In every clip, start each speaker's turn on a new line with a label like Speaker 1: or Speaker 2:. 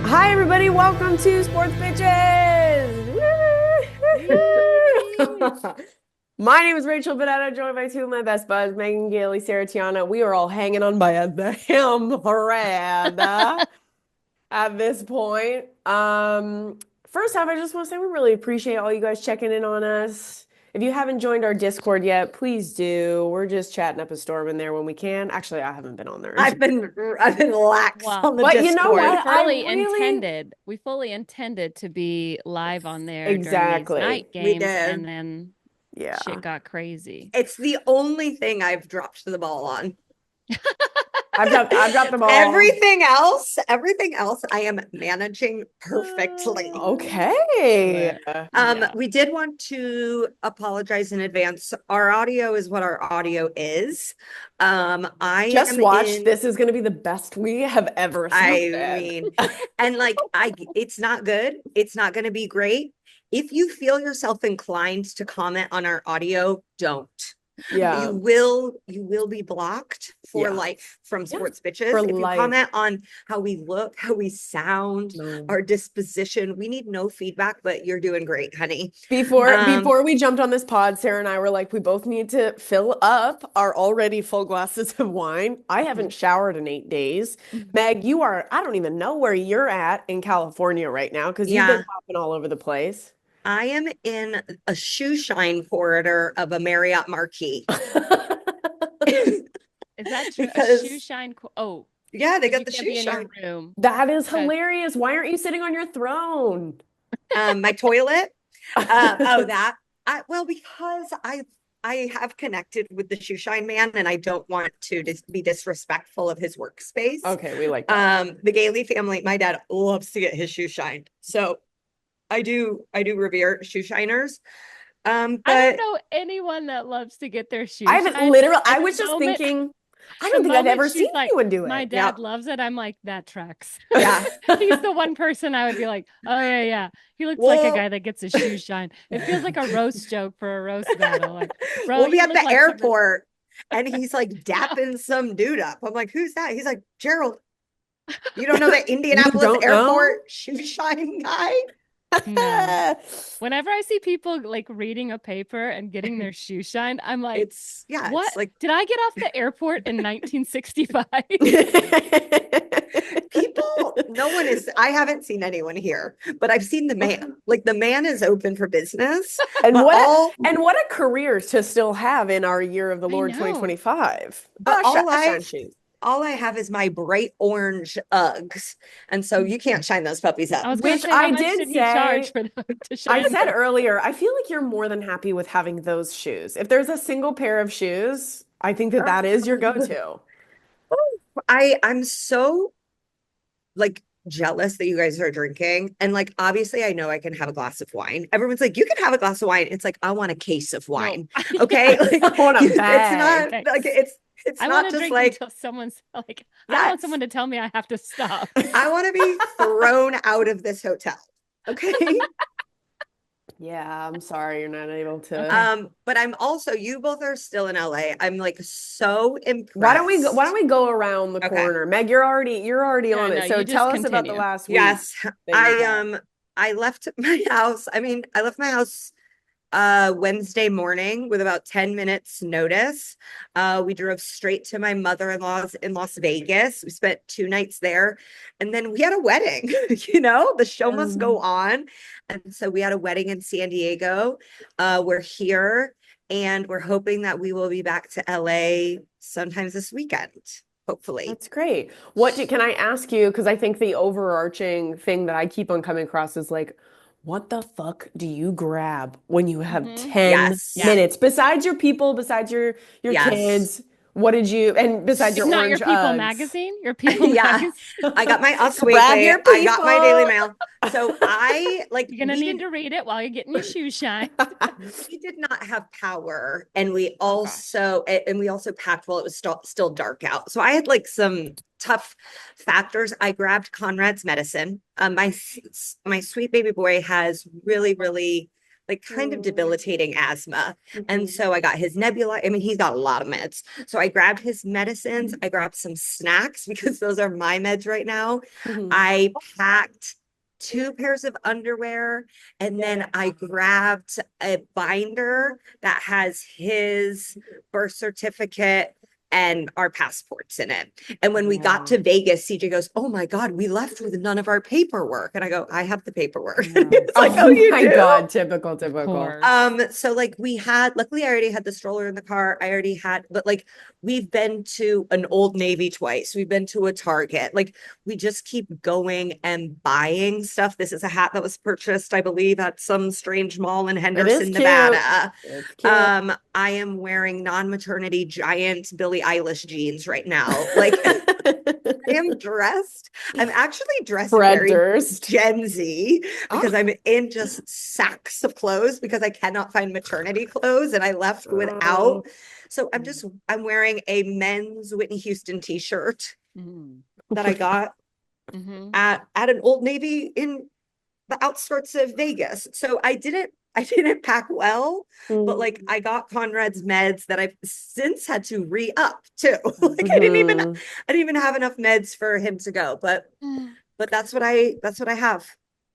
Speaker 1: Hi, everybody. Welcome to Sports Bitches. My name is Rachel Benetta, joined by two of my best buds, Megan Gailey, Sarah Tiana. We are all hanging on by a damn thread at this point. First off, I just want to say we really appreciate all you guys checking in on us. If you haven't joined our Discord yet, please do. We're just chatting up a storm in there when we can. Actually, I haven't been on there.
Speaker 2: I've been lax on the
Speaker 1: But
Speaker 2: Discord.
Speaker 1: you know what?
Speaker 3: We fully intended to be live on there during
Speaker 1: Exactly.
Speaker 3: these night
Speaker 2: We
Speaker 3: games,
Speaker 2: did.
Speaker 3: and then shit got crazy.
Speaker 2: It's the only thing I've dropped the ball on.
Speaker 1: I've dropped the ball.
Speaker 2: Everything else, I am managing perfectly.
Speaker 1: Okay.
Speaker 2: We did want to apologize in advance. Our audio is what our audio is. I
Speaker 1: just
Speaker 2: am
Speaker 1: watch.
Speaker 2: in,
Speaker 1: This is going to be the best we have ever seen.
Speaker 2: and it's not good. It's not going to be great. If you feel yourself inclined to comment on our audio, don't.
Speaker 1: Yeah.
Speaker 2: You will be blocked for life from Sports Bitches. If you comment on how we look, how we sound, our disposition, we need no feedback, but you're doing great, honey.
Speaker 1: Before we jumped on this pod, Sarah and I were like, we both need to fill up our already full glasses of wine. I haven't showered in 8 days. Meg, I don't even know where you're at in California right now because you've been popping all over the place.
Speaker 2: I am in a shoe shine corridor of a Marriott Marquis.
Speaker 3: Is that true? A shoe shine? Oh,
Speaker 2: yeah, they got the shoe shine
Speaker 3: room.
Speaker 1: That is hilarious. Why aren't you sitting on your throne?
Speaker 2: My toilet. Because I have connected with the shoe shine man, and I don't want to be disrespectful of his workspace.
Speaker 1: Okay, we like that.
Speaker 2: The Gailey family. My dad loves to get his shoe shined, so I do revere shoe shiners. But
Speaker 3: I don't know anyone that loves to get their shoes.
Speaker 1: I was just thinking, I don't think I've ever seen anyone do it.
Speaker 3: My dad loves it. I'm like, that tracks.
Speaker 2: Yeah.
Speaker 3: He's the one person I would be like, oh yeah. He looks like a guy that gets his shoes shined. It feels like a roast joke for a roast battle. Like, bro,
Speaker 2: we'll be at the airport and he's like dapping some dude up. I'm like, who's that? He's like, Gerald. You don't know the Indianapolis airport shoe shine guy?
Speaker 3: No. Whenever I see people like reading a paper and getting their shoe shined, I'm like, what?
Speaker 2: It's like,
Speaker 3: did I get off the airport in 1965?
Speaker 2: I haven't seen anyone here, but I've seen the man. Like, the man is open for business.
Speaker 1: And what a career to still have in our year of the Lord 2025.
Speaker 2: But all I have is my bright orange Uggs. And so you can't shine those puppies up.
Speaker 1: I said earlier, I feel like you're more than happy with having those shoes. If there's a single pair of shoes, I think that is your go-to.
Speaker 2: I'm so like jealous that you guys are drinking. And like, obviously I know I can have a glass of wine. Everyone's like, you can have a glass of wine. It's like, I want a case of wine. No. Okay. Like,
Speaker 1: I want a bag.
Speaker 2: It's not like it's
Speaker 3: I
Speaker 2: not just like
Speaker 3: someone's like, I want someone to tell me I have to stop.
Speaker 2: I want to be thrown out of this hotel. Okay.
Speaker 1: Yeah, I'm sorry you're not able to.
Speaker 2: But I'm also, you both are still in LA. I'm like so impressed.
Speaker 1: Why don't we go around the corner? Meg, you're already on it. So tell us about the last week.
Speaker 2: Yes. I left my house. I left my house Wednesday morning with about 10 minutes notice. We drove straight to my mother-in-law's in Las Vegas. We spent 2 nights there, and then we had a wedding. The show must go on. And so we had a wedding in San Diego. We're here, and we're hoping that we will be back to LA sometimes this weekend. Hopefully.
Speaker 1: That's great. Can I ask you, because I think the overarching thing that I keep on coming across is like, what the fuck do you grab when you have 10 minutes? Besides your people, besides your kids, what did you, and besides your orange
Speaker 3: Not your People
Speaker 1: Uggs.
Speaker 3: magazine? Your People magazine?
Speaker 2: I got my Us Weekly. I got my Daily Mail. So you're
Speaker 3: going to need to read it while you're getting your shoes shined.
Speaker 2: We did not have power. And we also packed while it was still dark out. So I had like some tough factors. I grabbed Conrad's medicine. My sweet baby boy has really, really like kind of
Speaker 1: Mm.
Speaker 2: debilitating asthma. And
Speaker 1: Mhm.
Speaker 2: so I got his nebulizer. I mean, he's got a lot of meds. So I grabbed his medicines. I grabbed some snacks because those are my meds right now.
Speaker 1: Mhm.
Speaker 2: I packed two pairs of underwear, and then I grabbed a binder that has his birth certificate and our passports in it. And when we got
Speaker 1: Yeah.
Speaker 2: to Vegas, CJ goes, "Oh my God, we left with none of our paperwork." And I go, "I have the paperwork."
Speaker 3: Oh,
Speaker 2: It's like, "Oh,
Speaker 1: Oh
Speaker 2: you
Speaker 1: my
Speaker 2: do?"
Speaker 1: God, typical,
Speaker 3: of
Speaker 1: typical.
Speaker 3: course.
Speaker 2: So like we had, luckily I already had the stroller in the car. I already had, but like we've been to an Old Navy twice. We've been to a Target. Like we just keep going and buying stuff. This is a hat that was purchased, I believe, at some strange mall in
Speaker 1: It is
Speaker 2: Henderson,
Speaker 1: cute.
Speaker 2: Nevada.
Speaker 1: It's cute.
Speaker 2: I am wearing non-maternity giant Billie Eilish jeans right now. Like I am dressed. I'm actually dressed
Speaker 1: Fred
Speaker 2: very
Speaker 1: Durst.
Speaker 2: Gen Z because
Speaker 1: Oh.
Speaker 2: I'm in just sacks of clothes because I cannot find maternity clothes and I left
Speaker 1: Oh.
Speaker 2: without. So I'm wearing a men's Whitney Houston t-shirt
Speaker 3: Mm.
Speaker 2: that I got
Speaker 3: Hmm.
Speaker 2: at an Old Navy in the outskirts of Vegas. So I didn't pack well, but like
Speaker 1: Mm.
Speaker 2: I got Conrad's meds that I've since had to re-up too. Like
Speaker 1: Mhm.
Speaker 2: I didn't even have enough meds for him to go. But that's what I have.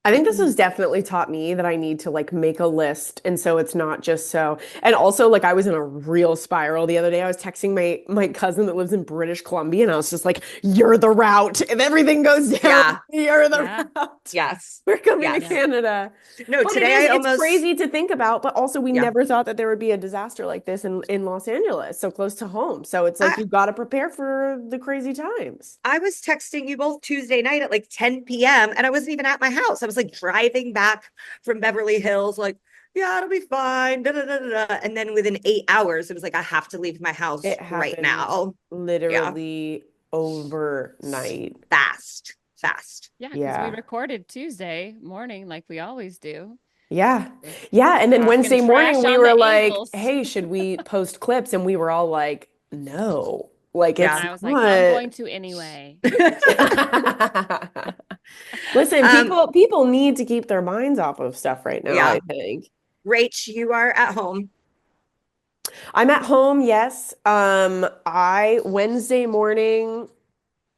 Speaker 1: I think this has definitely taught me that I need to like make a list. And so it's not just so. And also like I was in a real spiral the other day. I was texting my cousin that lives in British Columbia and I was just like, "You're the route. If everything goes down,
Speaker 2: Yeah.
Speaker 1: you're the
Speaker 3: Yeah.
Speaker 1: route.
Speaker 2: Yes.
Speaker 1: We're coming to
Speaker 2: Yes.
Speaker 3: Yeah.
Speaker 1: Canada."
Speaker 2: No,
Speaker 1: But
Speaker 2: today I
Speaker 1: it's
Speaker 2: almost
Speaker 1: crazy to think about, but also we
Speaker 2: yeah.
Speaker 1: never thought that there would be a disaster like this in Los Angeles, so close to home. So it's like
Speaker 2: I
Speaker 1: you got to prepare for the crazy times.
Speaker 2: I was texting you both Tuesday night at like 10 p.m. and I wasn't even at my house. I was like driving back from Beverly Hills, like, yeah, it'll be fine. Da, da, da, da, da. And then within 8 hours, it was like, I have to leave my house
Speaker 1: It
Speaker 2: right
Speaker 1: happened
Speaker 2: now. Yeah.
Speaker 1: literally overnight.
Speaker 2: Fast, fast.
Speaker 3: Yeah, because we
Speaker 1: Yeah.
Speaker 3: recorded Tuesday morning like we always do.
Speaker 1: Yeah.
Speaker 3: With
Speaker 1: Yeah. And then
Speaker 3: talking
Speaker 1: Wednesday morning,
Speaker 3: trash
Speaker 1: we
Speaker 3: on
Speaker 1: were
Speaker 3: the
Speaker 1: like,
Speaker 3: Eagles.
Speaker 1: "Hey, should we post clips?" And we were all like, "No, like
Speaker 3: And
Speaker 1: it's
Speaker 2: Yeah.
Speaker 3: I was like, I'm
Speaker 1: not."
Speaker 3: going to anyway.
Speaker 1: Listen,
Speaker 2: um,
Speaker 1: people need to keep their minds off of stuff right now, I
Speaker 2: yeah.
Speaker 1: think.
Speaker 2: Rach, you are at home.
Speaker 1: I'm at home, yes. I Wednesday morning,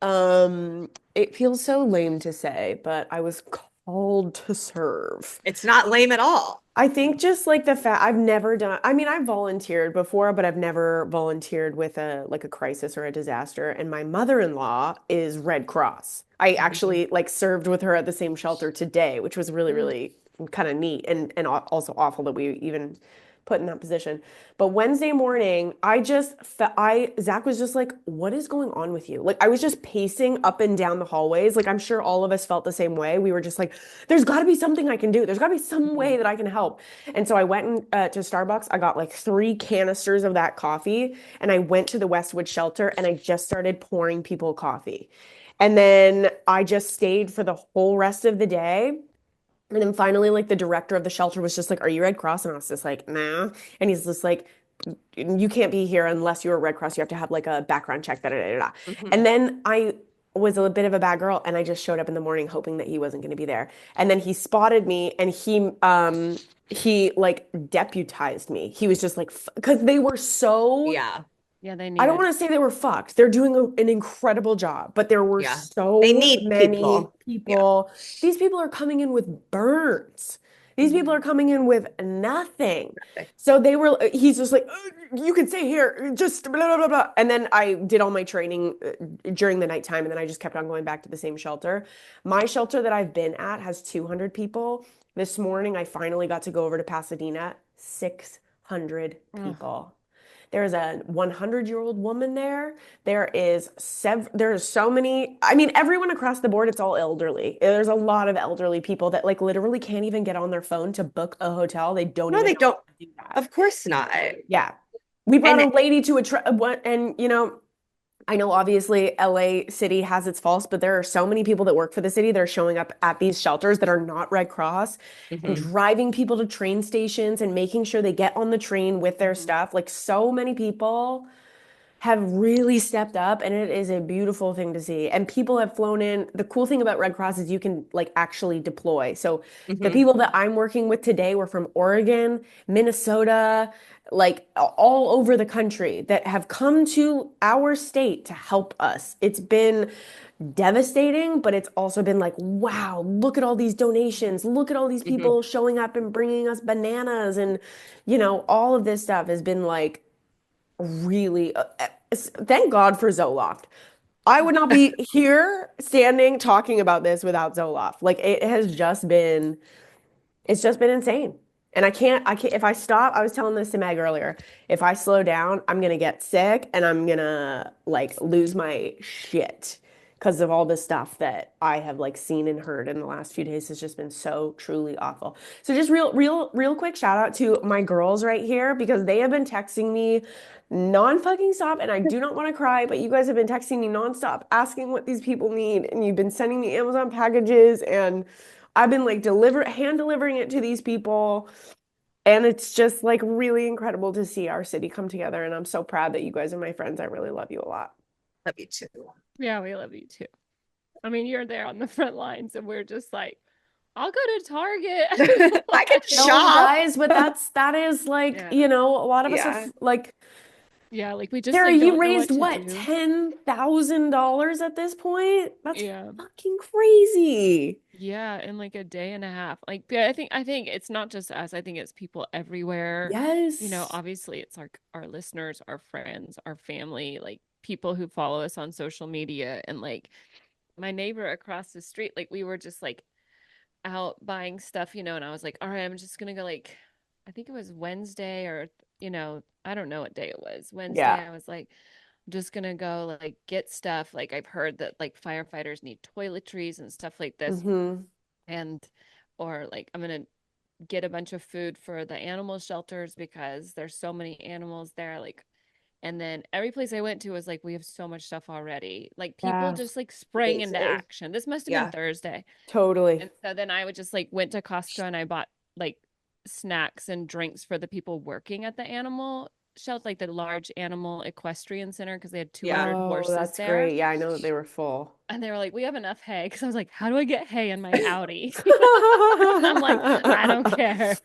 Speaker 1: it feels so lame to say, but I was called to serve.
Speaker 2: It's not lame at all.
Speaker 1: I think just like the fact I've never done, I mean, I've volunteered before, but I've never volunteered with a like a crisis or a disaster. And my mother-in-law is Red Cross. I
Speaker 2: Mhm.
Speaker 1: actually like served with her at the same shelter today, which was really,
Speaker 2: Mm.
Speaker 1: really kind of neat and also awful that we even put in that position. But Wednesday morning, Zach was just like, "What is going on with you?" Like I was just pacing up and down the hallways. Like I'm sure all of us felt the same way. We were just like, "There's got to be something I can do. There's got to be some way
Speaker 2: Mhm.
Speaker 1: that I can help." And so I went to Starbucks. I got like 3 canisters of that coffee, and I went to the Westwood shelter and I just started pouring people coffee. And then I just stayed for the whole rest of the day. And then finally, like the director of the shelter was just like, "Are you Red Cross?" And I was just like, "Nah." And he's just like, "You can't be here unless you're a Red Cross. You have to have like a background check, da da da da."
Speaker 2: Mhm.
Speaker 1: And then I was a bit of a bad girl and I just showed up in the morning hoping that he wasn't going to be there. And then he spotted me and he like deputized me. He was just like, because they were so,
Speaker 2: Yeah.
Speaker 3: Yeah, they
Speaker 1: I don't
Speaker 3: needed.
Speaker 1: want to say they were fucked. They're doing an incredible job, but there were
Speaker 2: Yeah. They
Speaker 1: so
Speaker 2: need
Speaker 1: many
Speaker 2: people. Yeah.
Speaker 1: people. These people are coming in with burns. These people are
Speaker 3: Mhm.
Speaker 1: coming in with nothing. So he's just like, You can stay here, just blah, blah, blah, blah." And then I did all my training during the nighttime, and then I just kept on going back to the same shelter. My shelter that I've been at has 200 people. This morning, I finally got to go over to Pasadena, 600
Speaker 3: Ugh.
Speaker 1: people. There's a 100-year-old woman there. There's so many. I mean, everyone across the board, it's all elderly. There's a lot of elderly people that like literally can't even get on their phone to book a hotel. They don't
Speaker 2: No,
Speaker 1: even
Speaker 2: they
Speaker 1: know
Speaker 2: don't.
Speaker 1: how to do that.
Speaker 2: Of course not.
Speaker 1: Yeah. We brought
Speaker 2: And
Speaker 1: a lady to a what and I know obviously LA City has its faults, but there are so many people that work for the city that are showing up at these shelters that are not Red Cross and
Speaker 2: mhm.
Speaker 1: driving people to train stations and making sure they get on the train with their
Speaker 3: Mhm.
Speaker 1: stuff. Like so many people. have really stepped up, and it is a beautiful thing to see. And people have flown in. The cool thing about Red Cross is you can like actually deploy. So the
Speaker 2: Hmm.
Speaker 1: people that I'm working with today were from Oregon, Minnesota, like all over the country that have come to our state to help us. It's been devastating, but it's also been like, wow, look at all these donations. Look at all these
Speaker 2: Hmm.
Speaker 1: people showing up and bringing us bananas. And, all of this stuff has been like really, thank God for Zoloft. I would not be here standing talking about this without Zoloft. Like it's just been insane. And I can't, if I stop, I was telling this to Meg earlier, if I slow down, I'm gonna get sick and I'm gonna like lose my shit because of all the stuff that I have like seen and heard in the last few days has just been so truly awful. So just real quick shout out to my girls right here because they have been texting me non-fucking stop and I do not want to cry, but you guys have been texting me nonstop asking what these people need and you've been sending me Amazon packages and I've been like hand delivering it to these people. And it's just like really incredible to see our city come together. And I'm so proud that you guys are my friends. I really love you a lot.
Speaker 2: Love you too.
Speaker 3: Yeah, we love you too. I mean, you're there on the front lines, and we're just like, I'll go to Target.
Speaker 2: I can
Speaker 3: Like,
Speaker 1: No,
Speaker 2: shop.
Speaker 1: guys, but that is like,
Speaker 3: yeah.
Speaker 1: a lot of us are
Speaker 2: Yeah.
Speaker 1: like,
Speaker 3: Yeah, like we just
Speaker 1: Sarah,
Speaker 3: like
Speaker 1: you
Speaker 3: don't know
Speaker 1: raised
Speaker 3: what to
Speaker 1: what,
Speaker 3: do.
Speaker 1: $10,000 at this point? That's
Speaker 3: Yeah.
Speaker 1: fucking crazy.
Speaker 3: Yeah, in like a day and a half. Like yeah, I think it's not just us. I think it's people everywhere.
Speaker 1: Yes.
Speaker 3: Obviously it's our listeners, our friends, our family, like people who follow us on social media and like my neighbor across the street, like we were just like out buying stuff, and I was like, all right, I'm just gonna go like I think it was Wednesday or I don't know what day it was. Wednesday,
Speaker 1: Yeah.
Speaker 3: I was like, I'm just gonna go like get stuff. Like I've heard that like firefighters need toiletries and stuff like this.
Speaker 1: Mm-hmm.
Speaker 3: And or like I'm gonna get a bunch of food for the animal shelters because there's so many animals there. Like and then every place I went to was like, we have so much stuff already. Like people
Speaker 1: Yeah.
Speaker 3: just like sprang into
Speaker 2: Amazing.
Speaker 3: action. This must have been
Speaker 2: Yeah.
Speaker 3: Thursday.
Speaker 1: Totally.
Speaker 3: And so then I would just like went to Costco and I bought like snacks and drinks for the people working at the animal shelter, like the large animal equestrian center, because they had
Speaker 2: Yeah.
Speaker 3: 200
Speaker 1: Oh,
Speaker 3: horses
Speaker 1: that's
Speaker 3: there.
Speaker 1: great. Yeah, I know that they were full.
Speaker 3: And they were like, we have enough hay. Because I was like, how do I get hay in my Audi? I'm like, I don't care.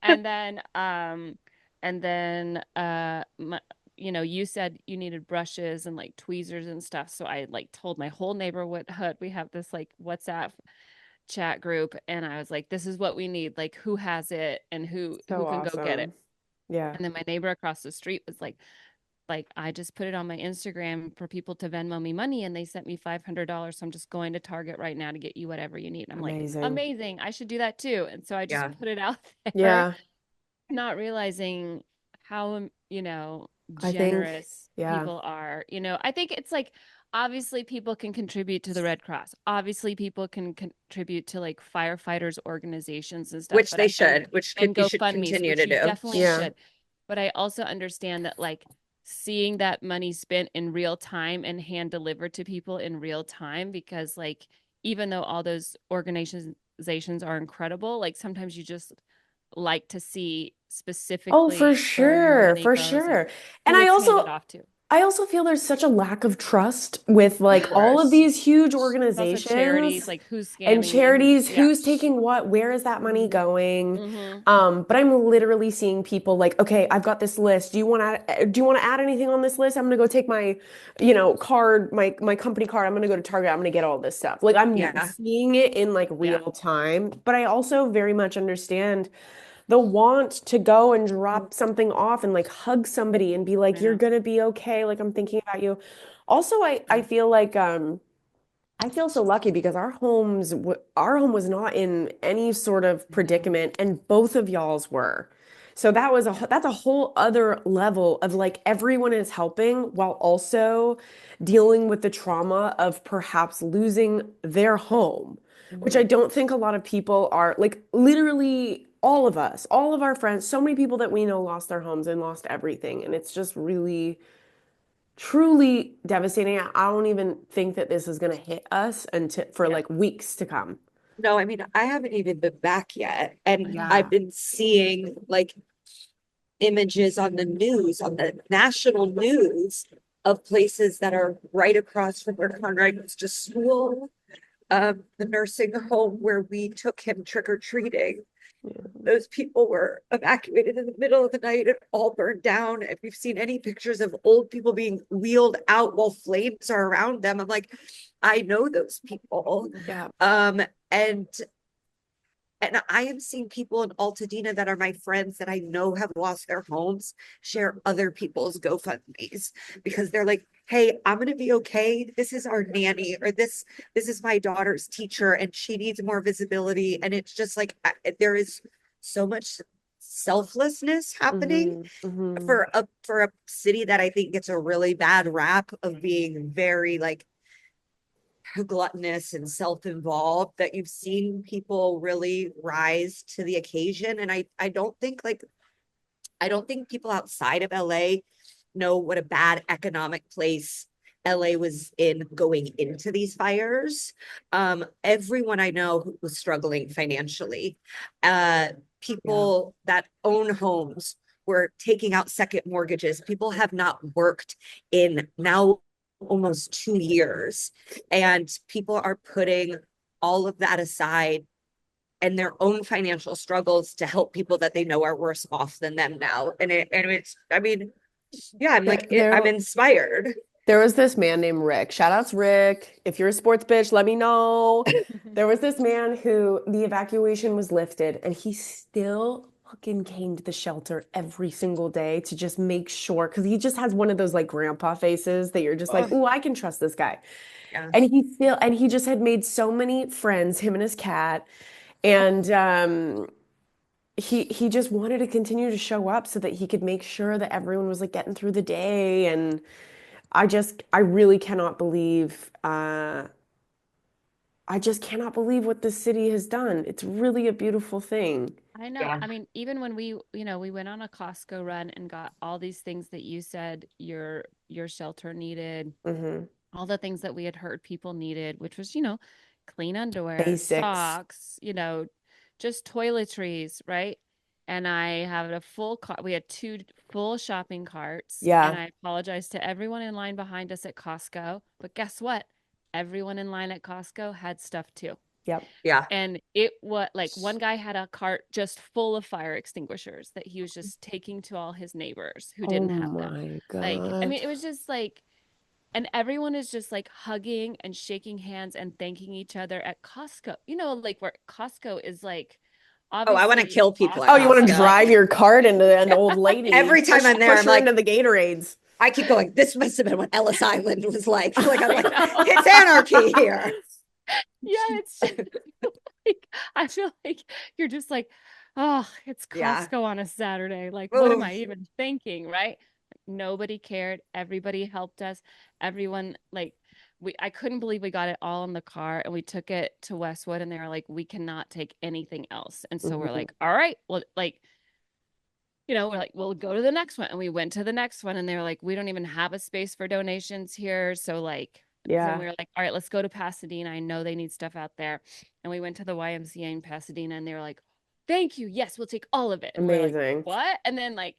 Speaker 3: and then, um, and then, you said you needed brushes and like tweezers and stuff. So I like told my whole neighborhood we have this like WhatsApp chat group, and I was like, this is what we need. Like, who has it and who
Speaker 1: So
Speaker 3: can go get it?
Speaker 1: awesome. Yeah.
Speaker 3: And then my neighbor across the street was like I just put it on my Instagram for people to Venmo me money and they sent me $500. So I'm just going to Target right now to get you whatever you need. And I'm like,
Speaker 1: Amazing.
Speaker 3: amazing. I should do that too. And so I just
Speaker 2: Yeah.
Speaker 3: put it out there,
Speaker 1: Yeah.
Speaker 3: not realizing how,
Speaker 1: I think,
Speaker 3: generous
Speaker 1: yeah.
Speaker 3: people are. I think it's like, obviously people can contribute to the Red Cross. Obviously people can contribute to like firefighters organizations and stuff,
Speaker 2: Which
Speaker 3: but
Speaker 2: they
Speaker 3: I think
Speaker 2: should, which
Speaker 3: and
Speaker 2: you should
Speaker 3: GoFundMe's,
Speaker 2: continue
Speaker 3: which
Speaker 2: to
Speaker 3: you
Speaker 2: do.
Speaker 3: definitely
Speaker 1: Yeah.
Speaker 3: should. But I also understand that like seeing that money spent in real time and hand delivered to people in real time, because like even though all those organizations are incredible, like sometimes you just like to see
Speaker 1: Oh, for
Speaker 3: specifically where your
Speaker 1: sure,
Speaker 3: money
Speaker 1: for
Speaker 3: goes and
Speaker 1: sure. And
Speaker 3: who it's handed off to. Of
Speaker 1: I also feel there's such a lack of trust with like all of
Speaker 2: Course.
Speaker 1: these huge
Speaker 3: Also charities,
Speaker 1: organizations
Speaker 3: like who's
Speaker 1: and
Speaker 3: scamming you, who's
Speaker 1: charities,
Speaker 3: yeah.
Speaker 1: who's taking what, where is that money
Speaker 3: Mm-hmm.
Speaker 1: going?
Speaker 3: Mm-hmm.
Speaker 1: But I'm literally seeing people like, okay, I've got this list. Do you want to add anything on this list? I'm gonna go take my, card, my company card. I'm gonna go to Target. I'm gonna get all this stuff. Like I'm
Speaker 2: Yeah.
Speaker 1: seeing it in like
Speaker 3: Yeah.
Speaker 1: real time, but I also very much understand the want to go and drop something off and like hug somebody and be like,
Speaker 3: I
Speaker 1: you're
Speaker 3: know.
Speaker 1: gonna be okay. Like I'm thinking about you. Also, I feel like I feel so lucky because our home was not in any sort of
Speaker 3: I know.
Speaker 1: predicament and both of y'all's were. So that's a whole other level of like everyone is helping while also dealing with the trauma of perhaps losing their home, which I
Speaker 3: Mm-hmm.
Speaker 1: don't think a lot of people are like literally all of us, all of our friends, so many people that we know lost their homes and lost everything. And it's just really truly devastating. I don't even think that this is going to hit us until for
Speaker 3: Yeah.
Speaker 1: like weeks to come.
Speaker 2: No, I mean, I haven't even been back yet. And I've
Speaker 1: Yeah.
Speaker 2: been seeing like images on the news, on the national news, of places that are right across from where Conrad goes to school, the nursing home where we took him trick-or-treating. Those people were evacuated in the middle of the night and all burned down. And we've seen any pictures of old people being wheeled out while flames are around them. I'm like, I know those people.
Speaker 1: Yeah.
Speaker 2: And I am seeing people in Altadena that are my friends that I know have lost their homes share other people's GoFundMe's because they're like, hey, I'm gonna be okay. This is our nanny, or this is my daughter's teacher, and she needs more visibility. And it's just like there is so much selflessness happening for a city that I think gets a really bad rap of being very like gluttonous and self-involved, that you've seen people really rise to the occasion. And I don't think people outside of LA know what a bad economic place LA was in going into these fires. Everyone I know was struggling financially. People that own homes were taking out second mortgages. People have not worked in now almost 2 years, and people are putting all of that aside and their own financial struggles to help people that they know are worse off than them now. And it's, I mean, yeah, I'm inspired.
Speaker 1: There was this man named Rick. Shout outs, Rick. If you're a sports bitch, let me know. There was this man who the evacuation was lifted, and he still fucking came to the shelter every single day to just make sure, because he just has one of those like grandpa faces that you're just like, oh, I can trust this guy.
Speaker 2: Yeah.
Speaker 1: And he just had made so many friends, him and his cat. And he just wanted to continue to show up so that he could make sure that everyone was like getting through the day. And I really cannot believe, I just cannot believe what this city has done. It's really a beautiful thing.
Speaker 3: I know.
Speaker 2: Yeah.
Speaker 3: I mean, even when we went on a Costco run and got all these things that you said your shelter needed, all the things that we had heard people needed, which was, clean underwear,
Speaker 1: Basics.
Speaker 3: socks, just toiletries, right? And I have a full cart. We had two full shopping carts, and
Speaker 1: Yeah.
Speaker 3: I apologize to everyone in line behind us at Costco. But guess what? Everyone in line at Costco had stuff too.
Speaker 1: Yep.
Speaker 2: Yeah.
Speaker 3: And it was like one guy had a cart just full of fire extinguishers that he was just taking to all his neighbors who
Speaker 1: Oh
Speaker 3: didn't have them.
Speaker 1: my
Speaker 3: Like, I
Speaker 1: God.
Speaker 3: mean, it was just like, and everyone is just like hugging and shaking hands and thanking each other at Costco. Like where Costco is like
Speaker 2: Oh, I want to
Speaker 3: obviously
Speaker 2: kill people at
Speaker 1: Oh, you want to
Speaker 3: awesome,
Speaker 2: Costco.
Speaker 3: but
Speaker 1: drive your cart into an old lady?
Speaker 2: Every time I'm there,
Speaker 1: Push
Speaker 2: I'm
Speaker 1: her
Speaker 2: like,
Speaker 1: into the Gatorades.
Speaker 2: I keep going, this must have been what Ellis Island was like. Like, I'm
Speaker 3: I
Speaker 2: like,
Speaker 3: know.
Speaker 2: it's anarchy here.
Speaker 3: Yeah, it's just like I feel like you're just like, oh, it's
Speaker 2: Yeah.
Speaker 3: Costco on a Saturday. Like, what am
Speaker 2: Oh,
Speaker 3: I even thinking, right? Nobody cared. Everybody helped us. Everyone like I couldn't believe we got it all in the car and we took it to Westwood and they were like, we cannot take anything else. And so we're
Speaker 1: Mhm.
Speaker 3: like, all right, well, like, we're like, we'll go to the next one. And we went to the next one and they were like, we don't even have a space for donations here. So like then
Speaker 1: Yeah.
Speaker 3: we were like, all right, let's go to Pasadena. I know they need stuff out there. And we went to the YMCA in Pasadena and they were like, thank you. Yes, we'll take all of it. And we're like,
Speaker 1: Amazing.
Speaker 3: what? And then like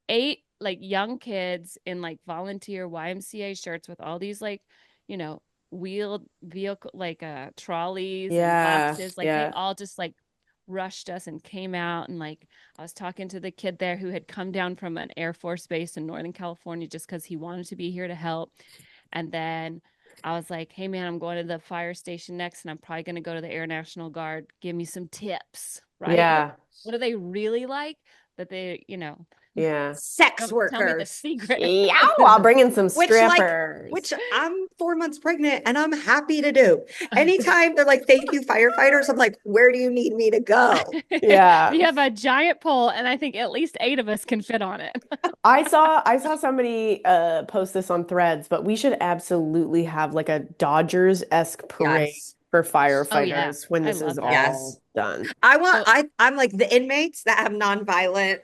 Speaker 3: 8 like young kids in like volunteer YMCA shirts with all these like, you know, wheeled vehicle like trolleys and
Speaker 1: Yeah.
Speaker 3: boxes. Like they
Speaker 1: Yeah.
Speaker 3: all just like rushed us and came out and like I was talking to the kid there who had come down from an Air Force base in Northern California just because he wanted to be here to help. And then I was like, hey man, I'm going to the fire station next and I'm probably going to go to the Air National Guard. Give me some tips, right?
Speaker 1: Yeah.
Speaker 3: What do they really like? That they,
Speaker 1: Yeah.
Speaker 2: sex
Speaker 3: don't tell me the
Speaker 2: workers.
Speaker 3: secret.
Speaker 1: Yeah. I'll bring in some
Speaker 2: Which like
Speaker 1: strippers.
Speaker 2: which I'm 4 months pregnant and I'm happy to do. Anytime they're like, thank you, firefighters, I'm like, where do you need me to go?
Speaker 1: Yeah.
Speaker 3: You have a giant pole, and I think at least 8 of us can fit on it.
Speaker 1: I saw somebody post this on Threads, but we should absolutely have like a Dodgers-esque parade
Speaker 2: Yes.
Speaker 1: for
Speaker 3: Oh yeah,
Speaker 1: firefighters when
Speaker 3: I
Speaker 1: this is
Speaker 3: love that.
Speaker 2: Yes.
Speaker 1: all done.
Speaker 3: So
Speaker 2: I'm like the inmates that have nonviolent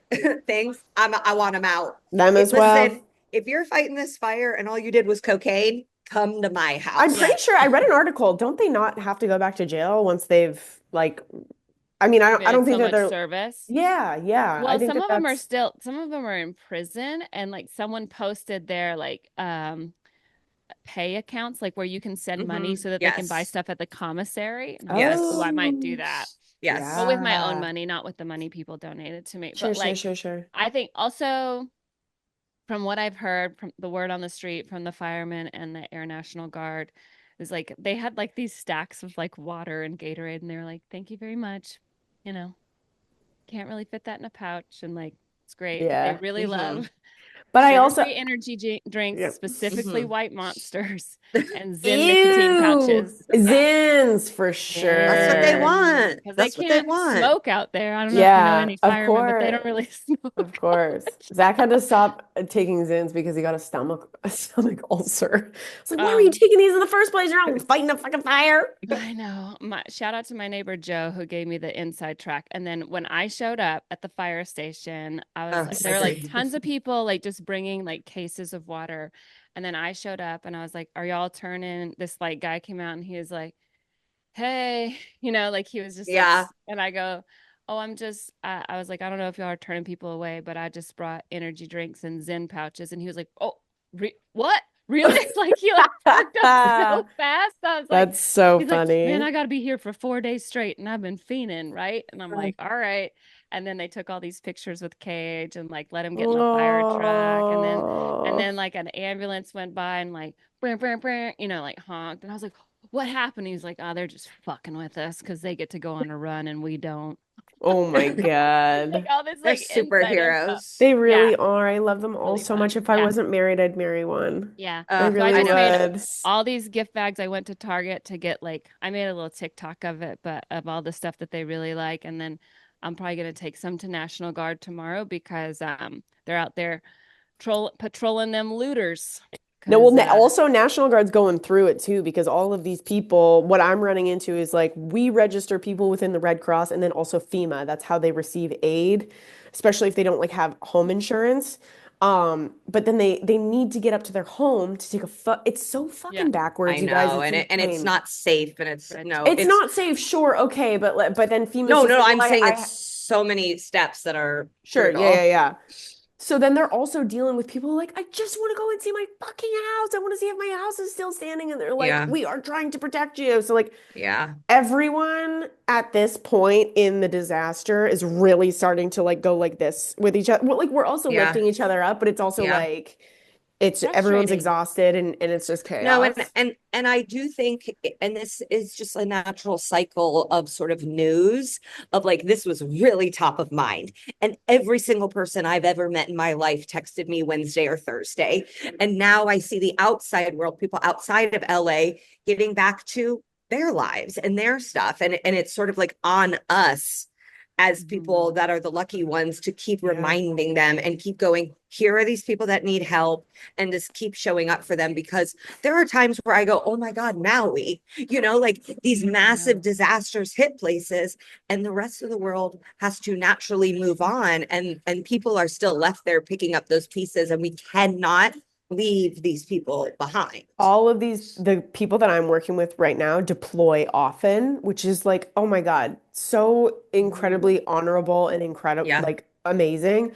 Speaker 2: things. I want them out.
Speaker 1: Them as well.
Speaker 2: Listen, if you're fighting this fire and all you did was cocaine, come to my
Speaker 1: I'm
Speaker 2: house.
Speaker 3: yeah,
Speaker 1: pretty sure I read an article. Don't they not have to go back to jail once they've like I mean, I
Speaker 3: giving
Speaker 1: don't think
Speaker 3: so
Speaker 1: that
Speaker 3: much
Speaker 1: they're,
Speaker 3: service.
Speaker 1: yeah, yeah. I
Speaker 3: Well,
Speaker 1: think
Speaker 3: some
Speaker 1: that
Speaker 3: of them are
Speaker 1: that's,
Speaker 3: still, some of them are in prison, and like someone posted their like pay accounts, like where you can send money so that they can buy
Speaker 2: Yes.
Speaker 3: stuff at the commissary. And I was like, oh,
Speaker 2: Yes.
Speaker 3: I might do
Speaker 1: oh,
Speaker 3: that. But
Speaker 2: Yes.
Speaker 3: with my own
Speaker 1: yeah.
Speaker 3: money, not with the money people donated to me.
Speaker 1: Sure,
Speaker 3: But
Speaker 1: sure,
Speaker 3: like,
Speaker 1: sure, sure.
Speaker 3: I think also from what I've heard from the word on the street from the firemen and the Air National Guard is like they had like these stacks of like water and Gatorade, and they were like, thank you very much. You know, can't really fit that in a pouch, and like it's great, but they
Speaker 1: Yeah.
Speaker 3: really
Speaker 2: Hmm.
Speaker 3: love
Speaker 1: But I also,
Speaker 3: sugar-free energy drinks,
Speaker 1: yeah.
Speaker 3: specifically
Speaker 2: Hmm.
Speaker 3: white monsters and Zyn nicotine
Speaker 1: Ew,
Speaker 3: pouches.
Speaker 1: Zins for
Speaker 2: That's what they
Speaker 3: Yeah.
Speaker 1: sure.
Speaker 2: want.
Speaker 3: Because they
Speaker 2: That's what they
Speaker 3: can't
Speaker 2: want.
Speaker 3: smoke out there. I don't know if you know
Speaker 1: Yeah,
Speaker 3: any
Speaker 1: of
Speaker 3: firemen, but they don't
Speaker 1: course.
Speaker 3: really
Speaker 1: Of
Speaker 3: smoke.
Speaker 1: course. Zach had to stop taking Zins because he got a stomach ulcer. It's like, why were you
Speaker 3: Um,
Speaker 1: taking these in the first place? You're not fighting a fucking fire.
Speaker 3: I know. My shout out to my neighbor Joe who gave me the inside track. And then when I showed up at the fire station, I was
Speaker 2: Oh,
Speaker 3: like,
Speaker 2: so
Speaker 3: there were like
Speaker 2: great.
Speaker 3: tons of people like just bringing like cases of water. And then I showed up and I was like, are y'all turning? This like guy came out and he was like, hey, like he was just like,
Speaker 2: Yeah.
Speaker 3: and I go, oh, I was like, I don't know if y'all are turning people away, but I just brought energy drinks and Zen pouches. And he was like, oh, what? Really? Like he like perked up so fast. I was like,
Speaker 1: That's so
Speaker 3: he's like, man,
Speaker 1: funny.
Speaker 3: I got to be here for 4 days straight. And I've been fiending, right? And I'm like, all right. And then they took all these pictures with Cage and like let him get in the fire truck. And then
Speaker 1: Oh,
Speaker 3: like an ambulance went by and like, brr, brr, brr, like honked. And I was like, what happened? He's like, oh, they're just fucking with us because they get to go on a run and we don't.
Speaker 1: oh my
Speaker 3: Like
Speaker 1: God.
Speaker 3: all this
Speaker 2: They're
Speaker 3: like inside info.
Speaker 2: superheroes.
Speaker 1: They
Speaker 3: Yeah,
Speaker 1: really are. I love them all
Speaker 3: really
Speaker 1: so
Speaker 3: fun.
Speaker 1: much. If I
Speaker 3: Yeah,
Speaker 1: wasn't married, I'd marry one.
Speaker 3: yeah.
Speaker 1: I
Speaker 3: So I
Speaker 1: really
Speaker 2: I
Speaker 3: just
Speaker 2: know.
Speaker 3: made
Speaker 1: would.
Speaker 3: all these gift bags. I went to Target to get like I made a little TikTok of it, but of all the stuff that they really like, and then I'm probably gonna take some to National Guard tomorrow because they're out there patrolling them looters.
Speaker 1: No, well,
Speaker 3: Because
Speaker 1: also National Guard's going through it too because all of these people, what I'm running into is like we register people within the Red Cross and then also FEMA. That's how they receive aid, especially if they don't like have home insurance. But then they need to get up to their home to take a it's so
Speaker 3: yeah,
Speaker 1: fucking
Speaker 2: I
Speaker 1: backwards, you guys.
Speaker 2: know.
Speaker 1: It's
Speaker 2: And it's
Speaker 1: insane.
Speaker 2: not safe and it's
Speaker 3: red
Speaker 2: no,
Speaker 1: It's
Speaker 3: tape.
Speaker 2: it's
Speaker 1: not safe, sure, okay, but then FEMA's
Speaker 2: no,
Speaker 1: just
Speaker 2: no,
Speaker 1: like, well,
Speaker 2: I'm saying it's
Speaker 1: I
Speaker 2: so many steps that are
Speaker 1: sure, yeah, yeah,
Speaker 2: brutal.
Speaker 1: yeah. So then they're also dealing with people like, I just want to go and see my fucking house. I want to see if my house is still standing. And they're like,
Speaker 2: Yeah.
Speaker 1: we are trying to protect you. So like
Speaker 2: Yeah.
Speaker 1: everyone at this point in the disaster is really starting to like go like this with each other. Well, like we're also
Speaker 2: Yeah.
Speaker 1: lifting each other up, but it's also
Speaker 2: Yeah.
Speaker 1: like it's everyone's
Speaker 3: Frustrating.
Speaker 1: exhausted and it's just
Speaker 2: No,
Speaker 1: chaos.
Speaker 2: and I do think, and this is just a natural cycle of sort of news of like this was really top of mind. And every single person I've ever met in my life texted me Wednesday or Thursday. And now I see the outside world, people outside of LA getting back to their lives and their stuff. And it's sort of like on us as people
Speaker 3: Mhm.
Speaker 2: that are the lucky ones to keep
Speaker 1: Yeah.
Speaker 2: reminding them and keep going, here are these people that need help and just keep showing up for them because there are times where I go, oh my God, Maui, like these
Speaker 3: Yeah.
Speaker 2: massive disasters hit places and the rest of the world has to naturally move on. And people are still left there picking up those pieces and we cannot leave these people behind.
Speaker 1: All of the people that I'm working with right now deploy often, which is like, oh my God, so
Speaker 3: Mhm.
Speaker 1: incredibly honorable and incredible,
Speaker 2: Yeah.
Speaker 1: like amazing.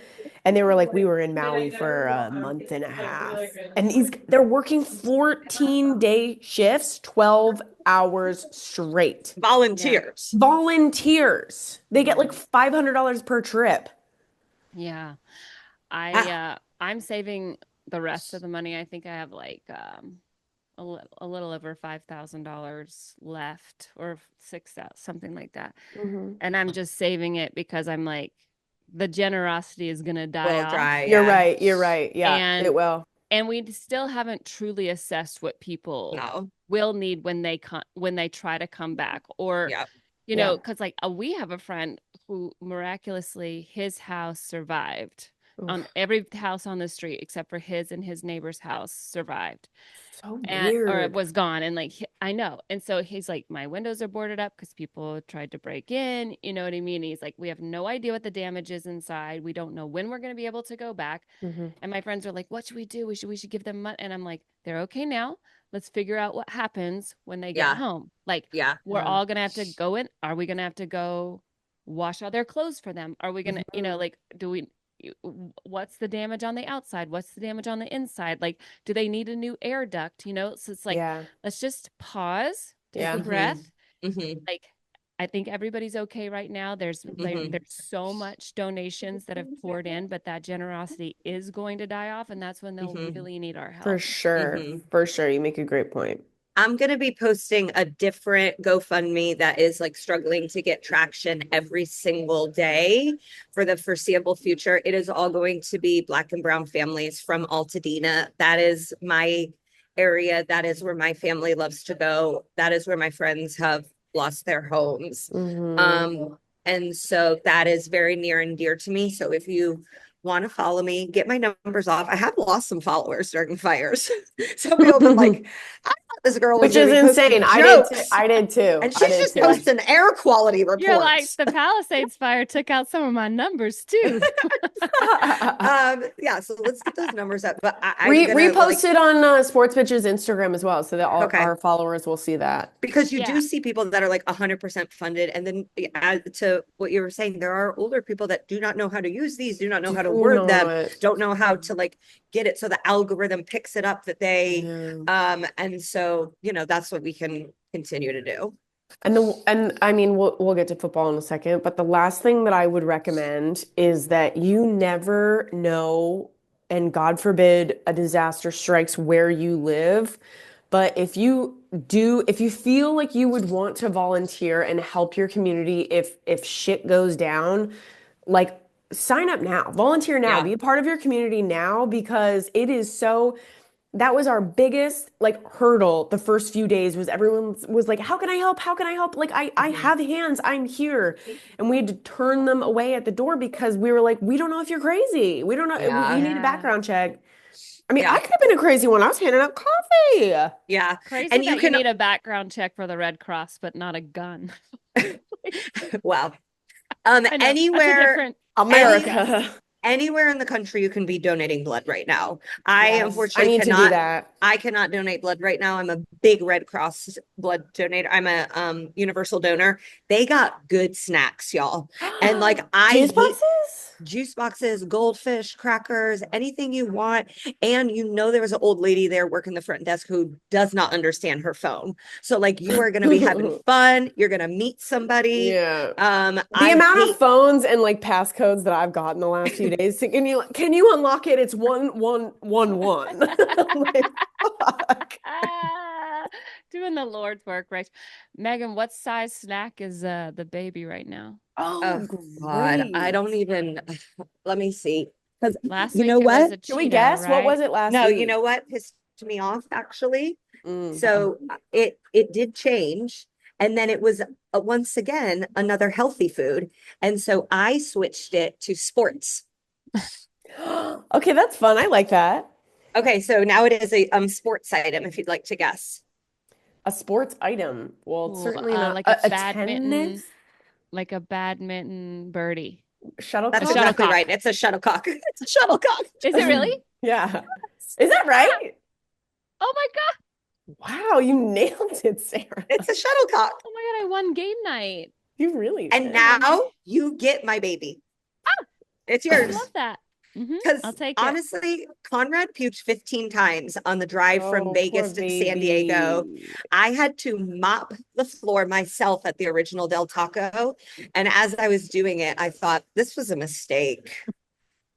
Speaker 1: And they were like, we were in Maui for a month and a half. And they're working 14-day shifts, 12 hours straight.
Speaker 3: Yeah.
Speaker 2: Volunteers.
Speaker 1: Volunteers. They get like
Speaker 3: Mhm.
Speaker 1: $500 per trip.
Speaker 3: Yeah.
Speaker 2: Ah,
Speaker 3: I'm saving the rest of the money. I think I have like a little over $5,000 left or 6,000, something like that.
Speaker 1: Mhm.
Speaker 3: And I'm just saving it because I'm like the generosity is gonna die
Speaker 2: will
Speaker 3: off.
Speaker 2: dry.
Speaker 1: You're
Speaker 2: Yeah.
Speaker 1: right. You're right. Yeah,
Speaker 3: And
Speaker 1: it will.
Speaker 3: we still haven't truly assessed what people
Speaker 2: No.
Speaker 3: will need when they try to come back or
Speaker 2: Yeah.
Speaker 1: Yeah.
Speaker 3: because like we have a friend who miraculously his house survived on
Speaker 1: Oof.
Speaker 3: every house on the street except for his and his neighbor's house survived
Speaker 1: So
Speaker 3: and or it
Speaker 1: weird.
Speaker 3: was gone and like I know and so he's like my windows are boarded up because people tried to break in, you know what I mean? He's like we have no idea what the damage is inside, we don't know when we're going to be able to go back.
Speaker 1: Mhm.
Speaker 3: And my friends are like, what should we do? We should give them money. And I'm like, they're okay now. Let's figure out what happens when they get
Speaker 2: Yeah.
Speaker 3: home. Like,
Speaker 2: Yeah.
Speaker 3: we're
Speaker 1: Yeah.
Speaker 3: all gonna have to go in. Are we gonna have to go? wash all their clothes for them? Are we gonna,
Speaker 1: Mhm.
Speaker 3: like, what's the damage on the outside? What's the damage on the inside? Like, do they need a new air duct? So it's like,
Speaker 1: Yeah.
Speaker 3: let's just pause, take a
Speaker 1: Yeah.
Speaker 2: Hmm.
Speaker 3: breath.
Speaker 2: Hmm.
Speaker 3: Like, I think everybody's okay right now.
Speaker 2: Hmm.
Speaker 3: There's so much donations that have poured in, but that generosity is going to die off, and that's when they'll
Speaker 2: Hmm.
Speaker 3: really need our
Speaker 1: For
Speaker 3: help.
Speaker 1: sure.
Speaker 2: Hmm.
Speaker 1: For sure. You make a great point.
Speaker 2: I'm going to be posting a different GoFundMe that is like struggling to get traction every single day for the foreseeable future. It is all going to be Black and Brown families from Altadena. That is my area. That is where my family loves to go. That is where my friends have lost their homes.
Speaker 1: Hmm.
Speaker 2: And so that is very near and dear to me. So if you want to follow me, get my numbers off. I have lost some followers during fires. Some people have been like, I thought this girl was
Speaker 1: Which
Speaker 2: going
Speaker 1: is
Speaker 2: to be
Speaker 1: insane.
Speaker 2: posting
Speaker 1: I did too.
Speaker 2: jokes,
Speaker 1: I did too.
Speaker 2: and
Speaker 1: I
Speaker 2: she's
Speaker 1: did
Speaker 2: just
Speaker 1: too.
Speaker 2: posting air quality
Speaker 3: You're like,
Speaker 2: reports.
Speaker 3: the Palisades fire took out some of my numbers too.
Speaker 2: Yeah, so let's get those numbers up. But I'm gonna
Speaker 1: Repost
Speaker 2: like,
Speaker 1: it on Sports Bitches Instagram as well, so that all
Speaker 2: okay,
Speaker 1: our followers will see that.
Speaker 2: because you
Speaker 3: Yeah.
Speaker 2: do see people that are like 100% funded, and then add to what you were saying, there are older people that do not know how to use these, do not know
Speaker 1: Do
Speaker 2: how to word them,
Speaker 1: not.
Speaker 2: don't know how to like get it so the algorithm picks it up that they
Speaker 1: Yeah.
Speaker 2: and so that's what we can continue to do.
Speaker 1: And I mean we'll get to football in a second, but the last thing that I would recommend is that you never know, and God forbid a disaster strikes where you live, but if you feel like you would want to volunteer and help your community if shit goes down, like sign up now, volunteer now,
Speaker 2: Yeah.
Speaker 1: be a part of your community now because it is so that was our biggest like hurdle the first few days was everyone was like, how can I help? How can I help? Like I
Speaker 2: Mhm.
Speaker 1: have hands, I'm here. And we had to turn them away at the door because we were like, we don't know if you're crazy. We don't know.
Speaker 2: Yeah.
Speaker 1: You need a
Speaker 3: Yeah.
Speaker 1: background check. I mean, I
Speaker 2: Yeah.
Speaker 1: could have been a crazy one. I was handing out coffee.
Speaker 2: Yeah.
Speaker 3: Crazy
Speaker 2: And you
Speaker 3: that you
Speaker 2: can
Speaker 3: need a background check for the Red Cross, but not a gun.
Speaker 2: well,
Speaker 3: I know that's a
Speaker 2: anywhere
Speaker 3: different
Speaker 2: any
Speaker 3: podcast.
Speaker 1: America.
Speaker 2: anywhere in the country you can be donating blood right now. I
Speaker 1: Yes, I
Speaker 2: unfortunately
Speaker 1: need to do
Speaker 2: cannot
Speaker 1: that.
Speaker 2: I cannot donate blood right now. I'm a big Red Cross blood donor. I'm a universal donor. They got good snacks, y'all. And like I
Speaker 1: Juice
Speaker 2: hate
Speaker 1: boxes?
Speaker 2: juice boxes, goldfish, crackers, anything you want. And there was an old lady there working the front desk who does not understand her phone. So like you are going to be having fun. You're going to meet somebody.
Speaker 1: Yeah. The
Speaker 2: I
Speaker 1: amount of
Speaker 2: hate
Speaker 1: phones and like passcodes that I've gotten the last few days. Can you unlock it? It's 1111. Like, fuck.
Speaker 3: Ah, doing the Lord's work, right? Megan, what size snack is the baby right now?
Speaker 2: oh
Speaker 1: Oh,
Speaker 2: God, I
Speaker 1: great.
Speaker 2: don't even let me see. Because
Speaker 3: Last
Speaker 2: you
Speaker 3: week
Speaker 2: know
Speaker 3: it was
Speaker 2: what?
Speaker 3: a
Speaker 1: Can we
Speaker 3: Cheeto,
Speaker 1: guess? What
Speaker 3: right?
Speaker 1: was it last
Speaker 2: No, you
Speaker 1: week?
Speaker 2: know what pissed me off actually?
Speaker 1: Mm.
Speaker 2: So it did change. And then it was once again another healthy food. And so I switched it to sports.
Speaker 1: Okay, that's fun. I like that.
Speaker 2: Okay, so now it is a sports item if you'd like to guess.
Speaker 1: A sports item. Well, it's
Speaker 3: Ooh,
Speaker 1: certainly not
Speaker 3: like a
Speaker 1: a tennis
Speaker 3: badminton, like a badminton birdie, a
Speaker 2: That's
Speaker 1: shuttlecock.
Speaker 2: exactly right.
Speaker 3: shuttlecock.
Speaker 2: It's a shuttlecock. It's a shuttlecock.
Speaker 3: Is it really?
Speaker 1: Yeah. Is that right?
Speaker 3: Oh my God.
Speaker 1: Wow, you nailed it, Sarah.
Speaker 2: It's a shuttlecock.
Speaker 3: Oh my God, I won game night.
Speaker 1: You really
Speaker 2: And
Speaker 1: did.
Speaker 2: now you get my baby.
Speaker 3: Ah,
Speaker 2: It's
Speaker 3: I would love
Speaker 2: yours.
Speaker 3: that. I'll
Speaker 2: Because
Speaker 3: take it.
Speaker 2: honestly, Conrad puked 15 times on the drive from
Speaker 1: Oh, poor
Speaker 2: Vegas to San Diego.
Speaker 1: baby.
Speaker 2: I had to mop the floor myself at the original Del Taco. And as I was doing it, I thought this was a mistake.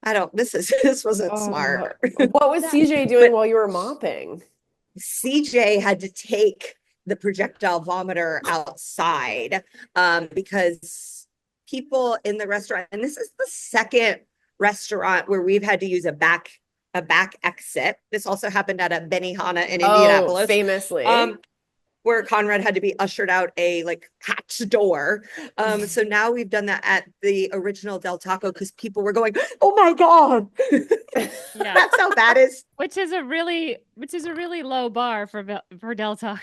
Speaker 2: This wasn't
Speaker 1: Oh,
Speaker 2: smart.
Speaker 1: what was
Speaker 3: That
Speaker 1: CJ doing
Speaker 2: But
Speaker 1: while you were mopping?
Speaker 2: CJ had to take the projectile vomiter outside because people in the restaurant, and this is the second restaurant where we've had to use a back exit. This also happened at a Benihana in
Speaker 1: Oh,
Speaker 2: Indianapolis.
Speaker 1: famously.
Speaker 2: Um, where Conrad had to be ushered out a like hatch door. So now we've done that at the original Del Taco because people were going, "Oh my God."
Speaker 3: yeah,
Speaker 2: That's how bad it is.
Speaker 3: which is a really low bar for Del Taco.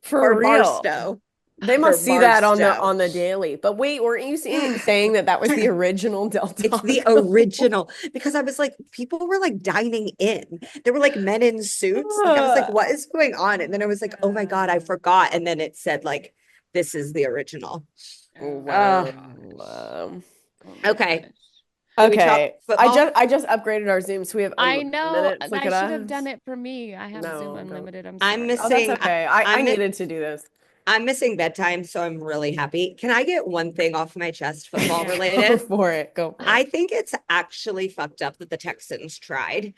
Speaker 1: For
Speaker 2: Or
Speaker 1: real.
Speaker 2: Barstow.
Speaker 1: They
Speaker 2: For
Speaker 1: must see that on the
Speaker 2: Barstow.
Speaker 1: daily. But wait, weren't you saying that was the original Del
Speaker 2: It's the
Speaker 1: Taco?
Speaker 2: original because I was like, people were like dining in. There were like men in suits. Like I was like, what is going on? And then I was like, oh my God, I forgot. And then it said like this is the original.
Speaker 1: Well,
Speaker 3: Oh my
Speaker 2: Okay.
Speaker 3: gosh.
Speaker 2: Do we talk
Speaker 1: okay.
Speaker 2: football?
Speaker 1: I just upgraded our Zoom, so we have
Speaker 3: I
Speaker 1: unlimited
Speaker 3: know.
Speaker 1: minutes. Look
Speaker 3: I
Speaker 1: at
Speaker 3: should have done
Speaker 1: us.
Speaker 3: it for me. I have Zoom
Speaker 1: No, don't.
Speaker 3: Unlimited. I'm
Speaker 2: I'm
Speaker 3: sorry.
Speaker 1: Oh, that's
Speaker 2: missing
Speaker 1: okay. I
Speaker 2: I'm
Speaker 1: needed to do this.
Speaker 2: I'm missing bedtime, so I'm really happy. Can I get one thing off my chest, football
Speaker 3: Yeah.
Speaker 1: Go
Speaker 2: related?
Speaker 1: for it. Go for
Speaker 2: I
Speaker 1: it.
Speaker 2: think it's actually fucked up that the Texans tried.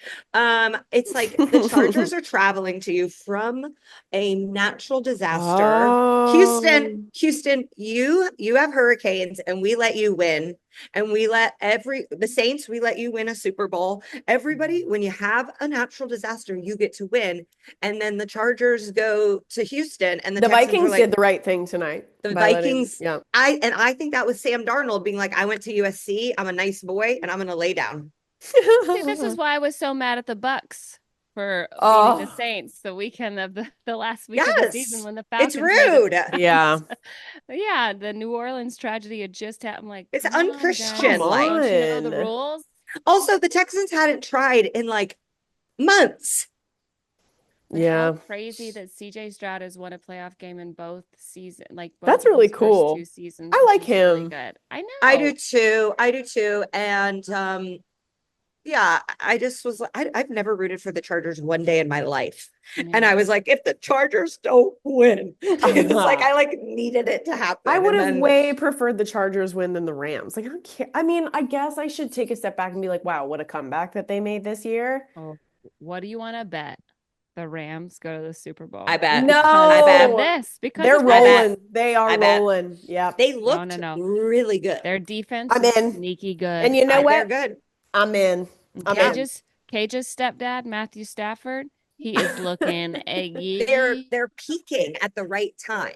Speaker 2: It's like the Chargers are traveling to you from a natural disaster.
Speaker 1: Oh,
Speaker 2: Houston, you have hurricanes and we let you win. And we let the Saints, we let you win a Super Bowl. Everybody, when you have a natural disaster, you get to win. And then the Chargers go to Houston and the
Speaker 1: the
Speaker 2: Texans were
Speaker 1: Vikings did
Speaker 2: like,
Speaker 1: the right thing tonight
Speaker 2: the
Speaker 1: by letting,
Speaker 2: Vikings,
Speaker 1: yeah.
Speaker 2: I think that was Sam Darnold being like, I went to USC, I'm a nice boy, and I'm gonna lay down.
Speaker 3: See, this is why I was so mad at the Bucks for beating the
Speaker 1: Oh,
Speaker 3: Saints the weekend of the last week of the season
Speaker 2: Yes,
Speaker 3: when the
Speaker 2: it's
Speaker 3: Falcons made it.
Speaker 2: rude.
Speaker 1: yeah.
Speaker 3: Yeah, the New Orleans tragedy had just happened. I'm like,
Speaker 2: It's
Speaker 3: come on,
Speaker 1: Come
Speaker 2: unchristian
Speaker 3: guys,
Speaker 2: like.
Speaker 3: don't you know the
Speaker 1: on.
Speaker 3: rules?
Speaker 2: Also, the Texans hadn't tried in like months.
Speaker 3: But how
Speaker 1: Yeah.
Speaker 3: crazy that CJ Stroud has won a playoff game in both season, like both
Speaker 1: That's
Speaker 3: of
Speaker 1: really
Speaker 3: his first two
Speaker 1: cool.
Speaker 3: seasons,
Speaker 1: I
Speaker 3: which
Speaker 1: like
Speaker 3: is really
Speaker 1: him.
Speaker 3: good. I
Speaker 2: I do
Speaker 3: know.
Speaker 2: too. I do too. And yeah, I just was I've never rooted for the Chargers one day in my life.
Speaker 3: Me
Speaker 2: And I was
Speaker 3: neither.
Speaker 2: like, if the Chargers don't win, it's like
Speaker 1: I
Speaker 2: I like needed it to happen.
Speaker 1: would
Speaker 2: And
Speaker 1: have
Speaker 2: then
Speaker 1: way preferred the Chargers win than the Rams. Like, I don't care. I mean, I guess I should take a step back and be like, wow, what a comeback that they made this year.
Speaker 3: Oh, what do you want to bet? The Rams go to the Super
Speaker 2: I
Speaker 3: Bowl
Speaker 2: bet.
Speaker 3: because
Speaker 2: I bet.
Speaker 3: of
Speaker 1: No,
Speaker 3: this, because
Speaker 1: they're
Speaker 3: of
Speaker 2: I
Speaker 3: this.
Speaker 2: bet.
Speaker 1: rolling. They are
Speaker 2: I bet.
Speaker 1: rolling. Yep.
Speaker 2: They
Speaker 3: No, no,
Speaker 2: looked
Speaker 3: no.
Speaker 2: really good.
Speaker 3: Their defense
Speaker 1: I'm
Speaker 3: is
Speaker 1: in.
Speaker 3: sneaky
Speaker 1: And
Speaker 3: good.
Speaker 1: you know
Speaker 2: They're
Speaker 1: what?
Speaker 2: good.
Speaker 1: I'm in.
Speaker 3: And
Speaker 1: I'm
Speaker 2: Yeah.
Speaker 1: in.
Speaker 3: Cage's stepdad, Matthew Stafford, he is looking eggy.
Speaker 2: They're peaking at the right time.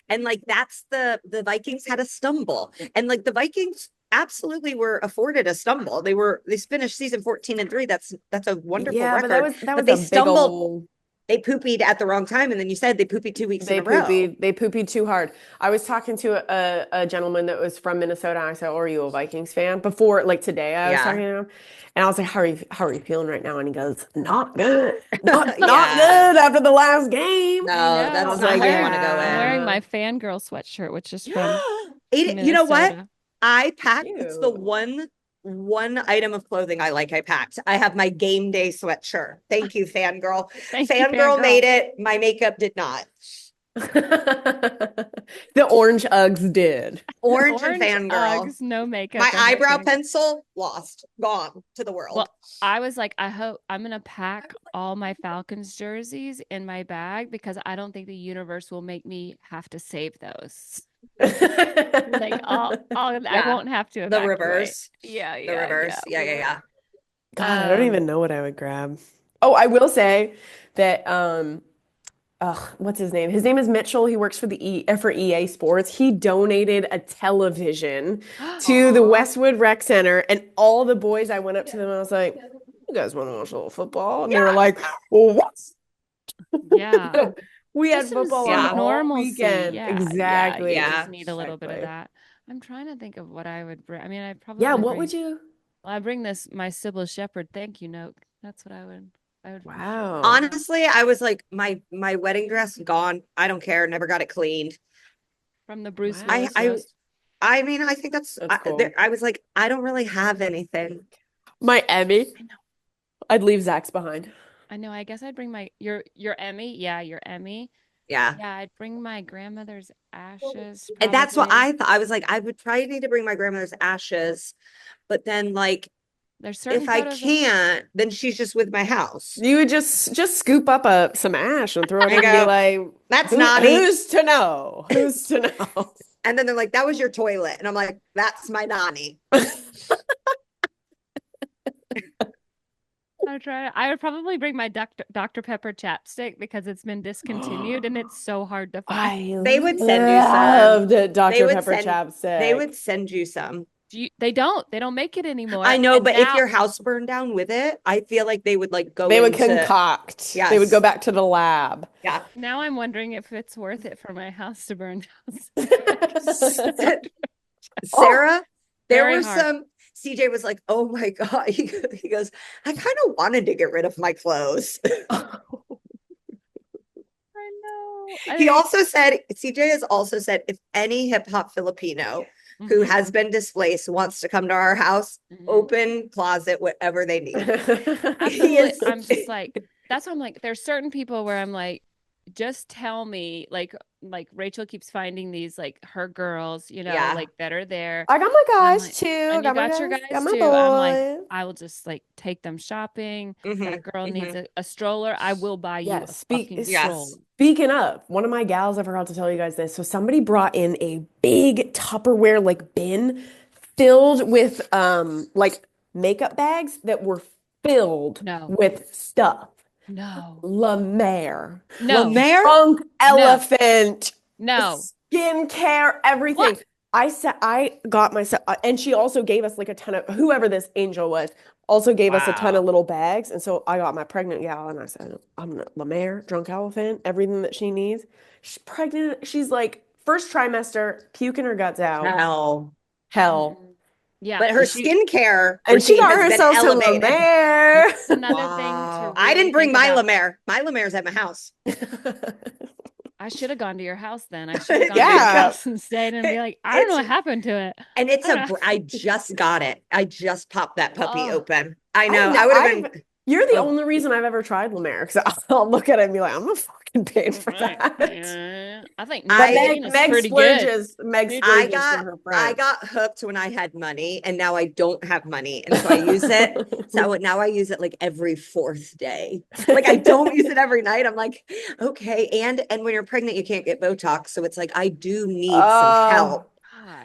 Speaker 2: And like that's the Vikings had a stumble. And like the Vikings absolutely were afforded a stumble. They finished season 14-3. That's a wonderful
Speaker 1: Yeah, but
Speaker 2: record.
Speaker 1: that
Speaker 2: But
Speaker 1: was
Speaker 2: they
Speaker 1: a big
Speaker 2: stumbled,
Speaker 1: old
Speaker 2: they poopied at the wrong time. And then you said they poopied 2 weeks in a row.
Speaker 1: They poopied too hard. I was talking to a gentleman that was from Minnesota. And I said, "Oh, are you a Vikings fan?" Before, like today, I was
Speaker 2: Yeah.
Speaker 1: talking to him, and I was like, how are you feeling right now?" And he goes, "Not good, not
Speaker 2: Yeah.
Speaker 1: good after the last game."
Speaker 3: I
Speaker 2: No,
Speaker 1: I
Speaker 3: know.
Speaker 2: that's
Speaker 1: was
Speaker 2: not
Speaker 1: like,
Speaker 2: how you want to go
Speaker 3: I'm wearing
Speaker 2: in.
Speaker 1: "Yeah,
Speaker 3: my fangirl sweatshirt, which is from
Speaker 2: You know what?
Speaker 3: Minnesota.
Speaker 2: I packed, it's the
Speaker 1: cute."
Speaker 2: one item of clothing I like I packed. I have my game day sweatshirt. Thank you, fangirl.
Speaker 3: Thank you,
Speaker 2: Fangirl made
Speaker 3: fangirl.
Speaker 2: it. My makeup did not.
Speaker 1: The orange Uggs did.
Speaker 2: Orange and
Speaker 3: Orange
Speaker 2: fangirl.
Speaker 3: Uggs, no makeup,
Speaker 2: My
Speaker 3: and my
Speaker 2: eyebrow
Speaker 3: fangirl.
Speaker 2: pencil lost, gone to the world.
Speaker 3: Well, I was like, I hope I'm gonna pack all my Falcons jerseys in my bag because I don't think the universe will make me have to save those. Like I
Speaker 2: Yeah.
Speaker 3: won't have to
Speaker 2: The
Speaker 3: evacuate.
Speaker 2: reverse.
Speaker 3: Yeah,
Speaker 2: The
Speaker 3: yeah, yeah.
Speaker 2: reverse. Yeah, yeah, yeah.
Speaker 1: God, I don't
Speaker 3: Um,
Speaker 1: even know what I would grab. Oh, I will say that what's his name? His name is Mitchell. He works for for EA Sports. He donated a television to the
Speaker 2: Aw.
Speaker 1: Westwood Rec Center, and all the boys, I went up to them and I was like, "You guys want to watch a little football?" And they were
Speaker 2: Yeah.
Speaker 1: like, "Well, what?"
Speaker 3: yeah.
Speaker 1: We
Speaker 3: Just
Speaker 1: had football
Speaker 3: some
Speaker 2: Yeah.
Speaker 1: all
Speaker 3: normalcy.
Speaker 1: weekend.
Speaker 3: Yeah, yeah. You
Speaker 1: Exactly.
Speaker 3: just
Speaker 2: Yeah.
Speaker 3: need a little bit of
Speaker 1: Exactly.
Speaker 3: that. I'm trying to think of what I would bring. I mean, I'd
Speaker 1: Yeah,
Speaker 3: probably
Speaker 1: what would
Speaker 3: bring.
Speaker 1: you?
Speaker 3: Well, I bring this my Sybil Shepherd thank you note. That's what I would. I would for sure bring
Speaker 1: Wow.
Speaker 3: that.
Speaker 2: Honestly, I was like, my wedding dress gone. I don't care. Never got it cleaned.
Speaker 3: From the Bruce
Speaker 1: Wow.
Speaker 2: I
Speaker 3: Willis
Speaker 2: I
Speaker 3: roast.
Speaker 2: I mean, I think
Speaker 1: That's cool.
Speaker 2: I was like, I don't really have anything.
Speaker 1: My Emmy,
Speaker 3: I know.
Speaker 1: I'd leave Zach's behind.
Speaker 3: I know. I guess I'd bring my your Emmy. Yeah, your Emmy.
Speaker 2: Yeah.
Speaker 3: Yeah, I'd bring my grandmother's ashes
Speaker 2: And that's what
Speaker 3: probably.
Speaker 2: I thought. I was like, I would probably need to bring my grandmother's ashes, but then like
Speaker 3: There's certain
Speaker 2: if I
Speaker 3: photos of
Speaker 2: can't, then she's just with my house.
Speaker 1: You would just scoop up some ash and throw it
Speaker 2: I
Speaker 1: in and be
Speaker 2: go,
Speaker 1: like,
Speaker 2: that's naughty.
Speaker 1: who's to know? Who's to know?
Speaker 2: And then they're like, that was your toilet. And I'm like, that's my nanny.
Speaker 3: I would probably bring my Dr. Pepper chapstick because it's been discontinued and it's so hard to find.
Speaker 1: I
Speaker 2: They would send you some.
Speaker 1: loved
Speaker 2: They
Speaker 1: Dr.
Speaker 2: would
Speaker 1: Pepper
Speaker 2: send they
Speaker 1: chapstick.
Speaker 2: would send you some.
Speaker 3: They don't. They don't make it anymore.
Speaker 2: I know,
Speaker 3: And
Speaker 2: but if
Speaker 3: now
Speaker 2: your house burned down with it, I feel like they would like go
Speaker 1: They would
Speaker 2: into
Speaker 1: concoct. They would go
Speaker 2: yes.
Speaker 1: back to the lab.
Speaker 2: Yeah.
Speaker 3: now I'm wondering if it's worth it for my house to burn down.
Speaker 2: Sarah, there
Speaker 3: Very
Speaker 2: were
Speaker 3: hard.
Speaker 2: some CJ was like, oh my God. He goes, I kind of wanted to get rid of my clothes.
Speaker 3: I No,
Speaker 2: He also said, CJ has also said, if any hip hop Filipino who has been displaced wants to come to our house, open closet, whatever they need. He
Speaker 3: absolutely.
Speaker 2: is.
Speaker 3: I'm just like, that's why I'm like, there's certain people where I'm like, just tell me, like Rachel keeps finding these like her girls,
Speaker 2: Yeah.
Speaker 3: like that are there.
Speaker 1: I got my
Speaker 3: And I'm
Speaker 1: guys
Speaker 3: like,
Speaker 1: too. I
Speaker 3: and you
Speaker 1: got my
Speaker 3: got your
Speaker 1: guys, got
Speaker 3: guys
Speaker 1: my
Speaker 3: too. I'm like,
Speaker 1: boys.
Speaker 3: I will just like take them shopping. That girl needs
Speaker 2: hmm
Speaker 3: a stroller. I will buy you
Speaker 1: Yes,
Speaker 3: a fucking
Speaker 2: Yes.
Speaker 3: stroller.
Speaker 1: speaking of, one of my gals, I forgot to tell you guys this. So somebody brought in a big Tupperware like bin filled with like makeup bags that were filled
Speaker 3: No,
Speaker 1: with stuff.
Speaker 3: no,
Speaker 1: La Mer,
Speaker 3: no,
Speaker 2: Lemaire?
Speaker 1: drunk
Speaker 3: no,
Speaker 1: elephant,
Speaker 3: no.
Speaker 1: skincare,
Speaker 3: What?
Speaker 1: everything. I said I got myself, and she also gave us like a ton of whoever this angel was, also gave us a ton of
Speaker 3: Wow.
Speaker 1: little bags. And so I got my pregnant gal, and I said, I'm gonna La Mer, drunk elephant, everything that she needs. She's pregnant. She's like first trimester, puking her guts out.
Speaker 2: Hell.
Speaker 1: Hell.
Speaker 3: Mm-mm. Yeah,
Speaker 2: But her
Speaker 1: And she
Speaker 2: skincare
Speaker 1: and she
Speaker 2: routine
Speaker 1: got
Speaker 2: has been
Speaker 1: herself some La
Speaker 2: elevated.
Speaker 1: Mer.
Speaker 3: that's another thing to
Speaker 2: Wow. I
Speaker 3: really
Speaker 2: didn't bring
Speaker 3: think
Speaker 2: my
Speaker 3: about.
Speaker 2: Lemaire. My Lemaire's at my house.
Speaker 3: I should have gone to your house then. I should have gone to
Speaker 2: There
Speaker 3: your
Speaker 2: you go.
Speaker 1: Yeah.
Speaker 3: house and stayed and be like, I don't know
Speaker 2: It's
Speaker 3: what happened to it.
Speaker 2: and it's
Speaker 3: I don't know.
Speaker 2: I just got it. I just popped that puppy
Speaker 3: Oh,
Speaker 2: open. I
Speaker 1: I've
Speaker 2: know.
Speaker 1: no,
Speaker 2: I would have
Speaker 1: I've
Speaker 2: been
Speaker 1: you're the
Speaker 2: oh
Speaker 1: only reason I've ever tried La Mer because I'll look at it and be like, I'm not fucking paying for
Speaker 3: right.
Speaker 1: that.
Speaker 3: Yeah. I think
Speaker 1: But
Speaker 2: I
Speaker 3: Neutrogena is pretty good.
Speaker 1: Meg
Speaker 2: I
Speaker 1: splurges for
Speaker 2: got
Speaker 1: her
Speaker 2: I
Speaker 1: friends.
Speaker 2: got hooked when I had money and now I don't have money. And so I use it. So now I use it like every fourth day. Like I don't use it every night. I'm like, okay. And when you're pregnant, you can't get Botox. So it's like I do need some
Speaker 1: Oh,
Speaker 2: help.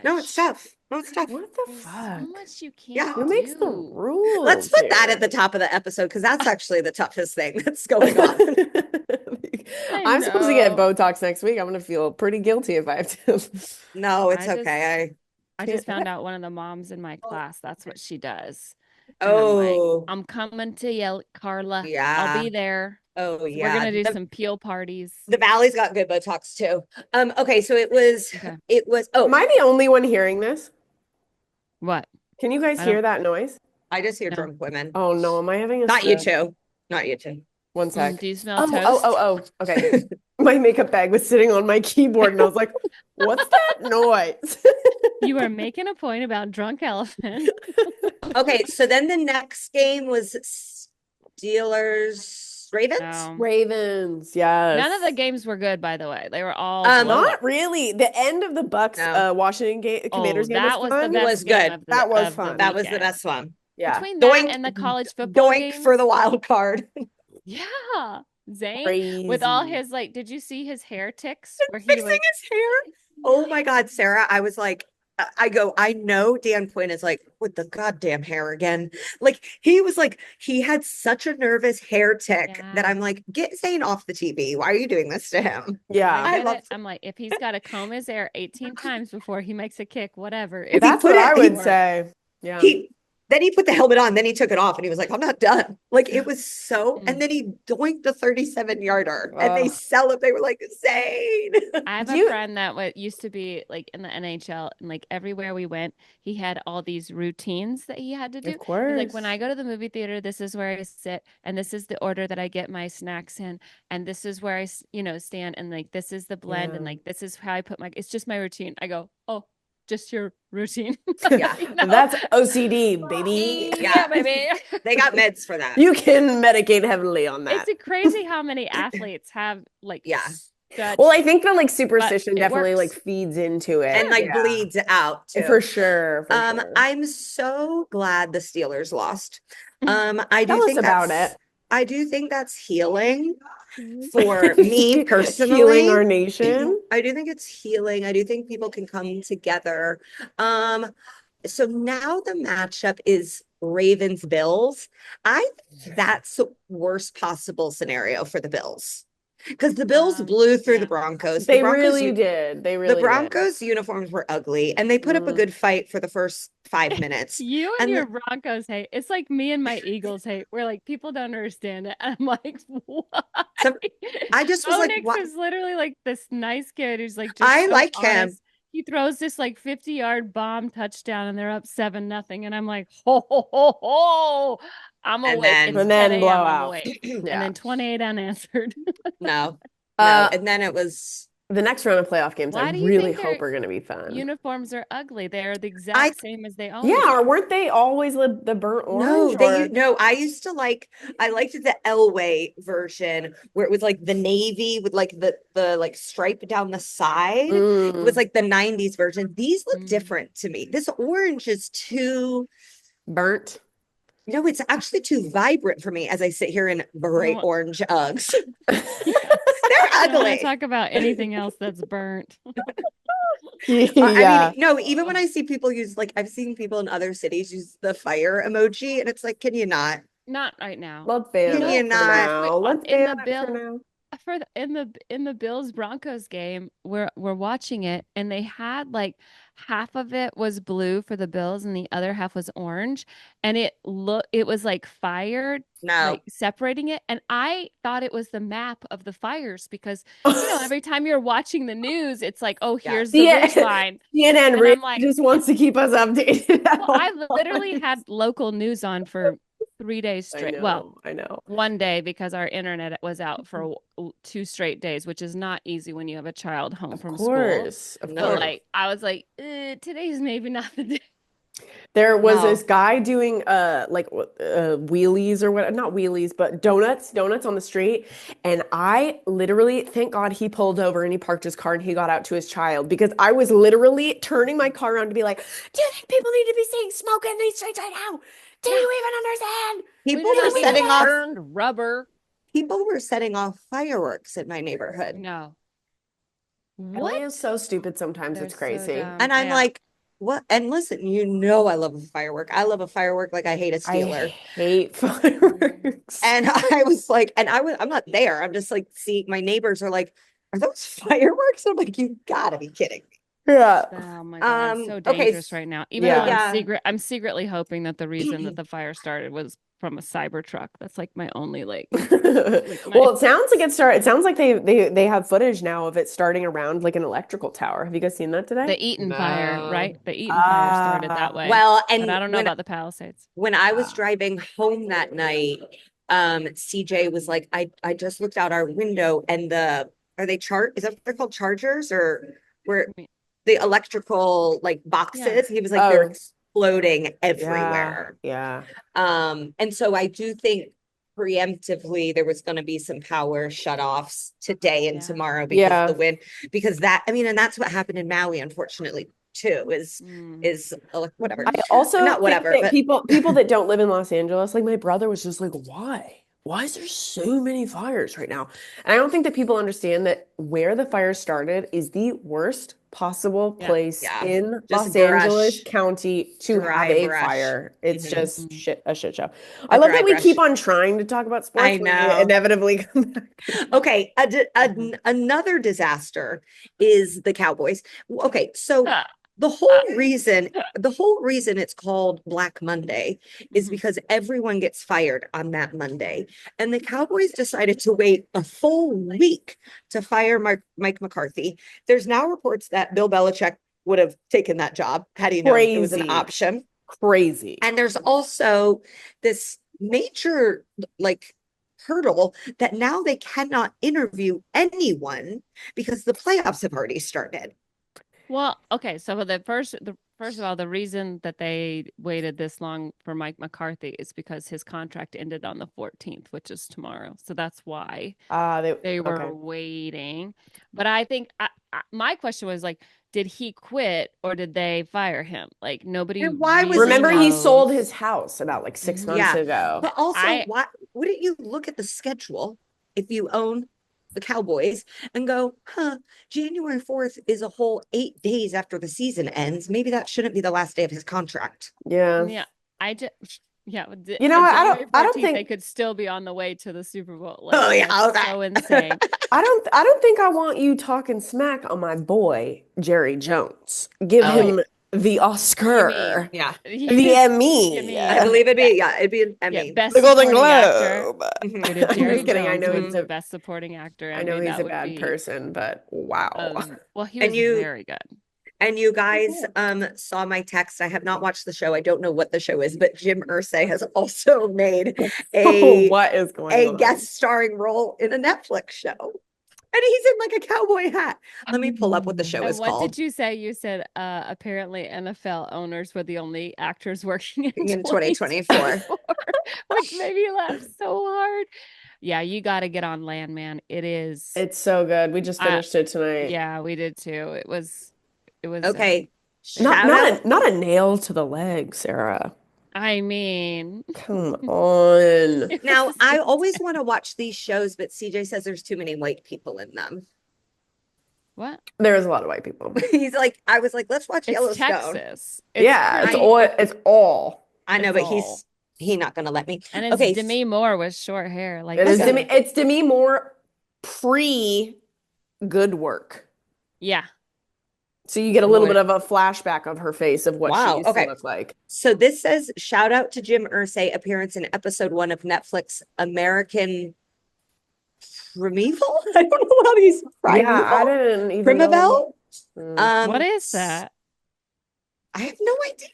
Speaker 2: No, it's
Speaker 3: Gosh,
Speaker 2: tough. No, it's tough.
Speaker 1: what the
Speaker 3: there's so
Speaker 1: fuck?
Speaker 3: much you
Speaker 2: Yeah.
Speaker 3: can't
Speaker 1: Who makes the
Speaker 3: do.
Speaker 2: Let's
Speaker 1: rules
Speaker 2: put that at
Speaker 1: here?
Speaker 2: the top of the episode because that's actually the toughest thing that's going on.
Speaker 3: I
Speaker 1: I'm supposed to get
Speaker 3: know.
Speaker 1: Botox next week. I'm gonna feel pretty guilty if I have to.
Speaker 2: No, it's
Speaker 3: I just
Speaker 2: okay.
Speaker 3: I
Speaker 1: Can't.
Speaker 3: just found out one of the moms in my class, that's what she does. And I'm like,
Speaker 2: Oh,
Speaker 3: I'm coming to you, Carla. I'll
Speaker 2: yeah.
Speaker 3: be there.
Speaker 2: Oh,
Speaker 3: We're
Speaker 2: yeah.
Speaker 3: gonna do some peel parties.
Speaker 2: The Valley's got good Botox too. Okay, so
Speaker 3: Okay.
Speaker 2: oh,
Speaker 1: Am I the only one hearing this?
Speaker 3: What?
Speaker 1: Can you guys
Speaker 3: I
Speaker 1: hear
Speaker 3: don't
Speaker 1: that noise?
Speaker 2: I just hear
Speaker 3: know.
Speaker 2: drunk women.
Speaker 1: Oh no, am I having a
Speaker 2: Not you
Speaker 1: stroke?
Speaker 2: two. Not you two.
Speaker 1: One sec.
Speaker 3: Do you smell
Speaker 1: Oh, oh, oh,
Speaker 3: toast?
Speaker 1: oh. Okay. My makeup bag was sitting on my keyboard and I was like, what's that noise?
Speaker 3: You are making a point about drunk elephant.
Speaker 2: Okay, so then the next game was Steelers Ravens.
Speaker 3: No.
Speaker 1: Ravens,
Speaker 3: None of the
Speaker 1: yes.
Speaker 3: games were good, by the way. They were all blowout.
Speaker 1: Not really. The end of the Bucks
Speaker 2: No,
Speaker 1: Washington game,
Speaker 3: Oh,
Speaker 1: Commanders game was
Speaker 3: that was the
Speaker 1: fun.
Speaker 3: best
Speaker 2: was
Speaker 3: game
Speaker 2: good.
Speaker 1: That was
Speaker 3: of the
Speaker 1: fun.
Speaker 2: That was the
Speaker 3: weekend.
Speaker 2: best one.
Speaker 1: Yeah.
Speaker 3: Between that
Speaker 2: Doink,
Speaker 3: and the college football
Speaker 2: doink for
Speaker 3: games,
Speaker 2: the wild card.
Speaker 3: yeah. Zane with all
Speaker 1: Crazy.
Speaker 3: his like, did you see his hair ticks where he
Speaker 2: Fixing
Speaker 3: was
Speaker 2: his hair. Oh my God, Sarah. I was like, I know Dan Quinn is like, with the goddamn hair again. Like, he was like, he had such a nervous hair tick that
Speaker 3: Yeah.
Speaker 2: I'm like, get Zane off the TV. Why are you doing this to him?
Speaker 3: I
Speaker 1: Yeah.
Speaker 2: I
Speaker 3: get
Speaker 2: love
Speaker 3: it. I'm like, if he's got to comb his hair 18 times before he makes a kick, whatever.
Speaker 2: if
Speaker 3: It's
Speaker 2: he
Speaker 1: That's
Speaker 2: put
Speaker 1: what
Speaker 2: it,
Speaker 1: I would
Speaker 3: work.
Speaker 1: say. Yeah.
Speaker 2: he then he put the helmet on, then he took it off and he was like, I'm not done. Like it was so, and
Speaker 3: Mm.
Speaker 2: then he doinked the 37 yarder and they
Speaker 1: Ugh.
Speaker 2: celebrate. They were like, Zane.
Speaker 3: I have
Speaker 1: Do
Speaker 3: a
Speaker 1: you
Speaker 3: friend that used to be like in the NHL, and like everywhere we went, he had all these routines that he had to do.
Speaker 1: of
Speaker 3: He's like, when
Speaker 1: course.
Speaker 3: I go to the movie theater, this is where I sit, and this is the order that I get my snacks in, and this is where stand, and like this is the blend, and
Speaker 1: Yeah.
Speaker 3: like this is how I put it's just my routine. I go, oh, just your routine.
Speaker 2: Yeah.
Speaker 1: That's OCD, baby.
Speaker 3: Yeah,
Speaker 2: Yeah.
Speaker 3: baby.
Speaker 2: They got meds for that.
Speaker 1: You can medicate heavily on that.
Speaker 3: It's crazy how many athletes have like
Speaker 2: Yeah.
Speaker 3: such,
Speaker 1: Well, I think the like
Speaker 3: but
Speaker 1: superstition
Speaker 3: it
Speaker 1: definitely like
Speaker 3: works.
Speaker 1: feeds into it.
Speaker 2: And
Speaker 3: Yeah.
Speaker 2: like bleeds out
Speaker 1: For
Speaker 2: too.
Speaker 1: sure, for sure.
Speaker 2: I'm so glad the Steelers lost. I do
Speaker 1: Tell us
Speaker 2: think
Speaker 1: about
Speaker 2: that's
Speaker 1: it.
Speaker 2: I do think that's healing for me
Speaker 1: Healing
Speaker 2: personally.
Speaker 1: our nation.
Speaker 2: I do think it's healing. I do think people can come together. Um, so now the matchup is Ravens Bills. I think that's the worst possible scenario for the Bills. Because the Bills blew through the
Speaker 3: Yeah.
Speaker 2: Broncos.
Speaker 1: They really did. They
Speaker 2: The
Speaker 1: really did.
Speaker 2: Broncos uniforms were ugly and they put up a good fight for the first 5 minutes.
Speaker 3: You and
Speaker 2: And
Speaker 3: your Broncos hate. It's like me and my Eagles hate. We're like, people don't understand it. And I'm like, why?
Speaker 2: so I just was like,
Speaker 3: Onyx
Speaker 2: what?
Speaker 3: is literally like this nice kid who's like just
Speaker 2: I
Speaker 3: so
Speaker 2: like him.
Speaker 3: honest. He throws this like 50-yard bomb touchdown and they're up 7-0. And I'm like, ho ho ho ho. I'm
Speaker 2: And
Speaker 3: awake.
Speaker 2: then-
Speaker 3: It's
Speaker 1: And
Speaker 3: 10
Speaker 1: then
Speaker 3: a.m. I'm
Speaker 1: blowout.
Speaker 3: awake. And
Speaker 1: Yeah.
Speaker 3: then 28 unanswered.
Speaker 2: No. No.
Speaker 1: Uh,
Speaker 2: And then it was
Speaker 1: the next round of playoff games, I
Speaker 3: Why do you
Speaker 1: really
Speaker 3: think
Speaker 1: hope
Speaker 3: their
Speaker 1: are going to be fun.
Speaker 3: uniforms are ugly? They are the
Speaker 2: I
Speaker 3: exact same as they always
Speaker 1: Yeah, or
Speaker 3: are.
Speaker 1: weren't they always the burnt
Speaker 2: no,
Speaker 1: orange? Or
Speaker 2: no, I used to I liked the Elway version where it was like the navy with like the like stripe down the side. It was
Speaker 1: mm,
Speaker 2: like the 90s version. These look
Speaker 3: Mm.
Speaker 2: different to me. This orange is too,
Speaker 1: burnt?
Speaker 2: no, it's actually too vibrant for me as I sit here in
Speaker 3: I
Speaker 2: bright
Speaker 3: don't,
Speaker 2: orange Uggs. They're
Speaker 3: I don't want to
Speaker 2: ugly.
Speaker 3: talk about anything else that's burnt.
Speaker 2: I mean,
Speaker 1: Yeah.
Speaker 2: no, even when I see people use like I've seen people in other cities use the fire emoji, and it's like, can you not?
Speaker 3: Not right now.
Speaker 1: Let's
Speaker 3: You
Speaker 1: ban
Speaker 2: Can
Speaker 3: know,
Speaker 2: you
Speaker 1: it for
Speaker 2: not?
Speaker 1: now. Let's
Speaker 3: in
Speaker 1: ban
Speaker 3: the
Speaker 1: it for
Speaker 3: bill
Speaker 1: now.
Speaker 3: in the Bills Broncos game, we're watching it, and they had like half of it was blue for the Bills and the other half was orange, and it was like fired,
Speaker 2: No.
Speaker 3: like separating it, and I thought it was the map of the fires because every time you're watching the news, it's like, oh, here's the
Speaker 1: Yeah,
Speaker 3: ridge line,
Speaker 1: CNN
Speaker 3: and
Speaker 1: really
Speaker 3: I'm like,
Speaker 1: just wants to keep us updated at
Speaker 3: well,
Speaker 1: all
Speaker 3: I literally
Speaker 1: times.
Speaker 3: had local news on for 3 days
Speaker 1: I
Speaker 3: straight. Well,
Speaker 1: know, I know.
Speaker 3: one day because our internet was out for 2 straight days, which is not easy when you have a child home
Speaker 1: Of
Speaker 3: from school.
Speaker 1: course, of
Speaker 3: But
Speaker 2: No.
Speaker 1: course.
Speaker 3: like, I was like, today's maybe not the day.
Speaker 1: There was this
Speaker 2: No.
Speaker 1: guy doing wheelies or what, not wheelies, but donuts on the street. And I literally, thank God he pulled over and he parked his car and he got out to his child because I was literally turning my car around to be like, do you think people need to be seeing smoke in these streets right now? Do
Speaker 3: Yeah,
Speaker 1: you even understand?
Speaker 3: we
Speaker 2: People
Speaker 3: do
Speaker 2: were
Speaker 3: not need
Speaker 2: setting off
Speaker 3: burned rubber.
Speaker 2: fireworks in my neighborhood.
Speaker 3: No.
Speaker 1: LA is
Speaker 3: What?
Speaker 1: so stupid sometimes,
Speaker 3: They're
Speaker 1: it's
Speaker 3: so
Speaker 1: crazy.
Speaker 3: dumb.
Speaker 2: And I'm
Speaker 3: Yeah.
Speaker 2: like, what? And listen, I love a firework. I love a firework like I hate a
Speaker 1: I
Speaker 2: Steeler.
Speaker 1: hate
Speaker 3: Mm.
Speaker 1: fireworks.
Speaker 2: And I was like, I'm not there. I'm just like, see, my neighbors are like, are those fireworks? I'm like, you gotta be kidding me.
Speaker 1: Yeah.
Speaker 3: Oh my God, it's so
Speaker 2: Okay,
Speaker 3: dangerous right now. Even though
Speaker 1: Yeah.
Speaker 2: yeah.
Speaker 3: I'm secretly hoping that the reason that the fire started was from a cyber truck. That's like my only like my
Speaker 1: Well, it sounds like it sounds like they have footage now of it starting around like an electrical tower. Have you guys seen that today?
Speaker 3: the Eaton fire,
Speaker 2: No.
Speaker 3: right? The Eaton fire started that
Speaker 1: Ah,
Speaker 3: way.
Speaker 2: Well,
Speaker 3: But I
Speaker 2: and
Speaker 3: don't know about the Palisades.
Speaker 2: when I was
Speaker 1: ah.
Speaker 2: driving home that night, CJ was like, I just looked out our window and are they is that what they're called, chargers, or where
Speaker 3: I mean,
Speaker 2: the electrical like
Speaker 3: yeah.
Speaker 2: boxes? He was like, they're
Speaker 1: Oh,
Speaker 2: exploding
Speaker 1: yeah,
Speaker 2: everywhere.
Speaker 1: yeah.
Speaker 2: And so I do think preemptively there was going to be some power shutoffs today and
Speaker 3: Yeah.
Speaker 2: tomorrow because of the
Speaker 1: Yeah.
Speaker 2: wind, because that, I mean, and that's what happened in Maui, unfortunately, too,
Speaker 3: Mm.
Speaker 2: whatever,
Speaker 1: I also
Speaker 2: not
Speaker 1: think
Speaker 2: whatever,
Speaker 1: that
Speaker 2: but
Speaker 1: people that don't live in Los Angeles, like my brother was just like, why? Why is there so many fires right now? And I don't think that people understand that where the fire started is the worst possible
Speaker 3: Yeah.
Speaker 1: place
Speaker 2: yeah,
Speaker 1: in
Speaker 2: just
Speaker 1: Los Angeles
Speaker 2: brush,
Speaker 1: County to have
Speaker 2: dry
Speaker 1: a
Speaker 2: brush.
Speaker 1: fire. It's
Speaker 2: Mhm.
Speaker 1: just
Speaker 3: Mm.
Speaker 1: a shit show. I
Speaker 2: A
Speaker 1: love
Speaker 2: dry
Speaker 1: that we keep
Speaker 2: brush.
Speaker 1: on trying to talk about sports
Speaker 2: I
Speaker 1: when we
Speaker 2: know.
Speaker 1: inevitably come back.
Speaker 2: Okay,
Speaker 3: Mhm.
Speaker 2: another disaster is the Cowboys. Okay, so
Speaker 3: Ah,
Speaker 2: the
Speaker 3: ah.
Speaker 2: whole reason it's called Black Monday is
Speaker 3: Mhm.
Speaker 2: because everyone gets fired on that Monday. And the Cowboys decided to wait a full week to fire Mike McCarthy. There's now reports that Bill Belichick would have taken that job had he known it was an
Speaker 1: Crazy.
Speaker 2: option.
Speaker 1: Crazy.
Speaker 2: And there's also this major like hurdle that now they cannot interview anyone because the playoffs have already started.
Speaker 3: Well, okay, so for the first of all, the reason that they waited this long for Mike McCarthy is because his contract ended on the 14th, which is tomorrow. So that's why
Speaker 1: They
Speaker 3: they
Speaker 1: okay.
Speaker 3: were waiting. But I think my question was like, did he quit or did they fire him? Like nobody
Speaker 2: And why was
Speaker 3: really
Speaker 2: he
Speaker 1: Remember, he sold
Speaker 3: knows.
Speaker 1: his house about like 6 months
Speaker 3: Hmm.
Speaker 2: Yeah.
Speaker 1: ago.
Speaker 2: But also,
Speaker 3: I
Speaker 2: why wouldn't you look at the schedule if you own the Cowboys and go, huh, January 4th is a whole 8 days after the season ends. Maybe that shouldn't be the last day of his contract.
Speaker 1: Yeah.
Speaker 3: Yeah, I just yeah,
Speaker 1: You know
Speaker 3: on
Speaker 1: what?
Speaker 3: January
Speaker 1: I don't
Speaker 3: 14th they
Speaker 1: think
Speaker 3: could still be on the way to the Super Bowl.
Speaker 2: Oh
Speaker 3: Like
Speaker 2: yeah,
Speaker 3: that's so
Speaker 2: okay.
Speaker 3: insane.
Speaker 1: I don't think I want you talking smack on my boy Jerry Jones. Give
Speaker 2: Oh,
Speaker 1: him the
Speaker 3: You mean
Speaker 1: Oscar,
Speaker 2: yeah.
Speaker 1: the
Speaker 3: you
Speaker 1: Emmy,
Speaker 2: I
Speaker 3: mean
Speaker 2: believe
Speaker 3: be
Speaker 2: it'd be an
Speaker 3: yeah,
Speaker 2: Emmy.
Speaker 1: the
Speaker 3: best
Speaker 1: Golden
Speaker 3: supporting actor.
Speaker 1: Globe.
Speaker 2: Mhm.
Speaker 3: Dude, if
Speaker 1: I'm
Speaker 3: Jerry
Speaker 1: just kidding.
Speaker 3: Jones wins
Speaker 2: Mhm.
Speaker 3: the best supporting actor
Speaker 1: I know
Speaker 3: Emmy,
Speaker 1: he's
Speaker 3: that
Speaker 1: a
Speaker 3: would
Speaker 1: bad
Speaker 3: be
Speaker 1: person, but wow.
Speaker 3: well, he
Speaker 2: And
Speaker 3: was
Speaker 2: you
Speaker 3: very good.
Speaker 2: and you guys saw my text. I have not watched the show. I don't know what the show is, but Jim Irsay has also made a
Speaker 1: What is going
Speaker 2: a
Speaker 1: on?
Speaker 2: guest starring role in a Netflix show. And he's in like a cowboy hat. Let me pull up what the show
Speaker 3: And
Speaker 2: is
Speaker 3: what
Speaker 2: called
Speaker 3: did you say? You said apparently NFL owners were the only actors working in
Speaker 2: in 2024.
Speaker 3: 2024, which made me laugh so hard. Yeah, you got to get on land, man. It is.
Speaker 1: It's so good. We just
Speaker 3: I
Speaker 1: finished it tonight.
Speaker 3: Yeah, we did too. It was
Speaker 2: Okay.
Speaker 3: very
Speaker 2: Shout out.
Speaker 1: Not a nail to the leg, Sarah.
Speaker 3: I mean,
Speaker 1: Come on.
Speaker 3: it
Speaker 2: Now,
Speaker 3: was
Speaker 2: I always want to watch these shows, but CJ says there's too many white people in them.
Speaker 3: what?
Speaker 1: There's a lot of white people.
Speaker 2: He's like, I was like, let's watch
Speaker 3: It's
Speaker 2: Yellowstone.
Speaker 3: Texas.
Speaker 1: Yeah,
Speaker 3: pretty,
Speaker 1: it's all.
Speaker 2: I know,
Speaker 3: it's
Speaker 2: but
Speaker 3: all.
Speaker 2: he not gonna let me.
Speaker 3: And it's
Speaker 2: Okay,
Speaker 3: Demi Moore with short hair. Like,
Speaker 1: It is
Speaker 2: Okay.
Speaker 1: It's Demi Moore pre good work.
Speaker 3: yeah.
Speaker 1: So you get a little
Speaker 2: Lord.
Speaker 1: bit of a flashback of her face of what
Speaker 2: Wow,
Speaker 1: she used
Speaker 2: okay.
Speaker 1: to look like.
Speaker 2: So this says shout out to Jim Irsay appearance in episode 1 of Netflix American Primeval. I don't know how these
Speaker 1: Yeah, I didn't even know.
Speaker 2: Primeval.
Speaker 3: What is that?
Speaker 2: I have no idea.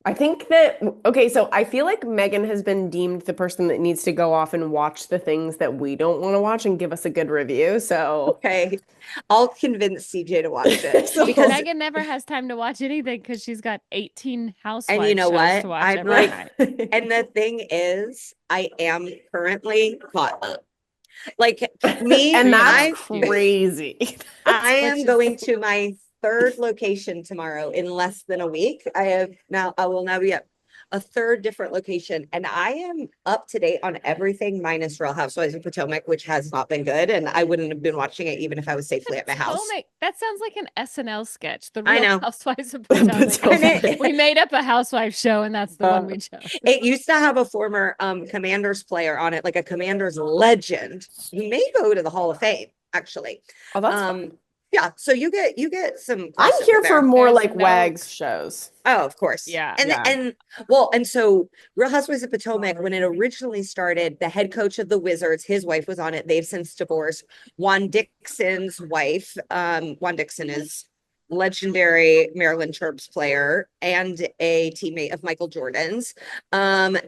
Speaker 1: I think that, okay, so I feel like Megan has been deemed the person that needs to go off and watch the things that we don't want to watch and give us a good review. So,
Speaker 2: Okay, I'll convince CJ to watch it
Speaker 1: So-
Speaker 2: because
Speaker 3: Megan never has time to watch anything because she's got 18 housewife
Speaker 2: And you know
Speaker 3: shows
Speaker 2: what?
Speaker 3: to watch
Speaker 2: I'm
Speaker 3: every
Speaker 2: like-
Speaker 3: night.
Speaker 2: and the thing is, I am currently caught up. Like me,
Speaker 1: and
Speaker 2: I,
Speaker 1: that's crazy.
Speaker 2: I am
Speaker 3: Which is-
Speaker 2: going to my third location tomorrow in less than a week. I will now be at a third different location, and I am up to date on everything minus Real Housewives of Potomac, which has not been good, and I wouldn't have been watching it even if I was safely at my house.
Speaker 3: Potomac, that sounds like an SNL sketch. The
Speaker 2: I
Speaker 3: Real
Speaker 2: know.
Speaker 3: Housewives of Potomac.
Speaker 1: Potomac.
Speaker 3: We made up a housewife show, and that's the one we chose.
Speaker 2: It used to have a former Commanders player on it, like a Commanders legend. He may go to the Hall of Fame, actually.
Speaker 1: Oh, that's fun.
Speaker 2: Yeah, so you get some
Speaker 1: I'm
Speaker 2: crossover
Speaker 1: here for
Speaker 2: there.
Speaker 1: more
Speaker 3: There's
Speaker 1: like
Speaker 3: no-
Speaker 1: WAGs shows.
Speaker 2: Oh, of course.
Speaker 3: Yeah.
Speaker 2: And
Speaker 1: Yeah.
Speaker 2: and so Real Housewives of Potomac, when it originally started, the head coach of the Wizards, his wife was on it. They've since divorced. Juan Dixon's wife, Juan Dixon is legendary Maryland Terps player and a teammate of Michael Jordan's. And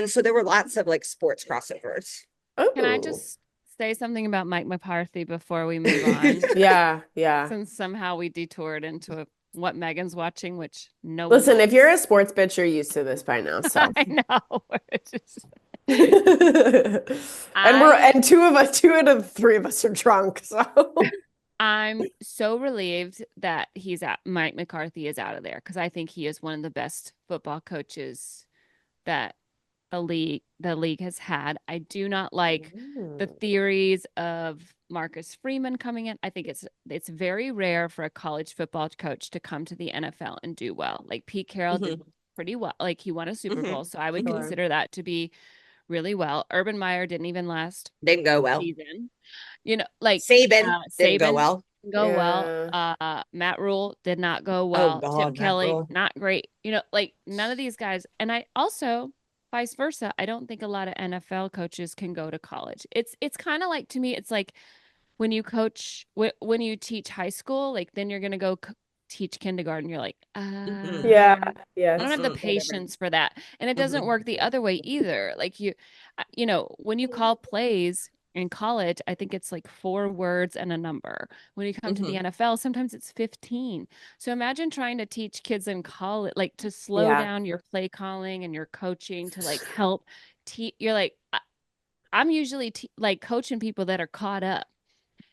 Speaker 2: so there were lots of like sports crossovers.
Speaker 3: Can I
Speaker 1: Ooh.
Speaker 3: just say something about Mike McCarthy before we move on?
Speaker 1: Yeah.
Speaker 3: Since somehow we detoured into what Megan's watching, which no
Speaker 1: Listen,
Speaker 3: one
Speaker 1: if you're a sports bitch, you're used to this by now. So.
Speaker 3: I know. It's just-
Speaker 1: and two out of the three of us are drunk. So
Speaker 3: I'm so relieved that Mike McCarthy is out of there because I think he is one of the best football coaches that the league has had. I do not like the theories of Marcus Freeman coming in. I think it's very rare for a college football coach to come to the NFL and do well. Like Pete Carroll did pretty well. Like he won a Super Bowl, so I would
Speaker 2: Sure.
Speaker 3: consider that to be really well. Urban Meyer didn't even last
Speaker 2: Didn't go well.
Speaker 3: season. You know, like
Speaker 2: Saban didn't go
Speaker 3: Saban
Speaker 2: well.
Speaker 3: didn't go well. Matt Rule did not go well.
Speaker 2: God,
Speaker 3: Chip
Speaker 2: Matt
Speaker 3: Kelly,
Speaker 2: Rule.
Speaker 3: not great. You know, like none of these guys. And I also vice versa. I don't think a lot of NFL coaches can go to college. It's kind of like, to me, it's like when you coach, when you teach high school, like then you're going to go teach kindergarten. You're like,
Speaker 1: yeah.
Speaker 3: I don't have the
Speaker 2: Mhm.
Speaker 3: patience for that. And it doesn't work the other way either. Like you know, when you call plays in college, I think it's like 4 words and a number. When you come to the NFL, sometimes it's 15. So imagine trying to teach kids in college, like to slow
Speaker 1: Yeah.
Speaker 3: down your play calling and your coaching to like help you're like, I'm usually like coaching people that are caught up.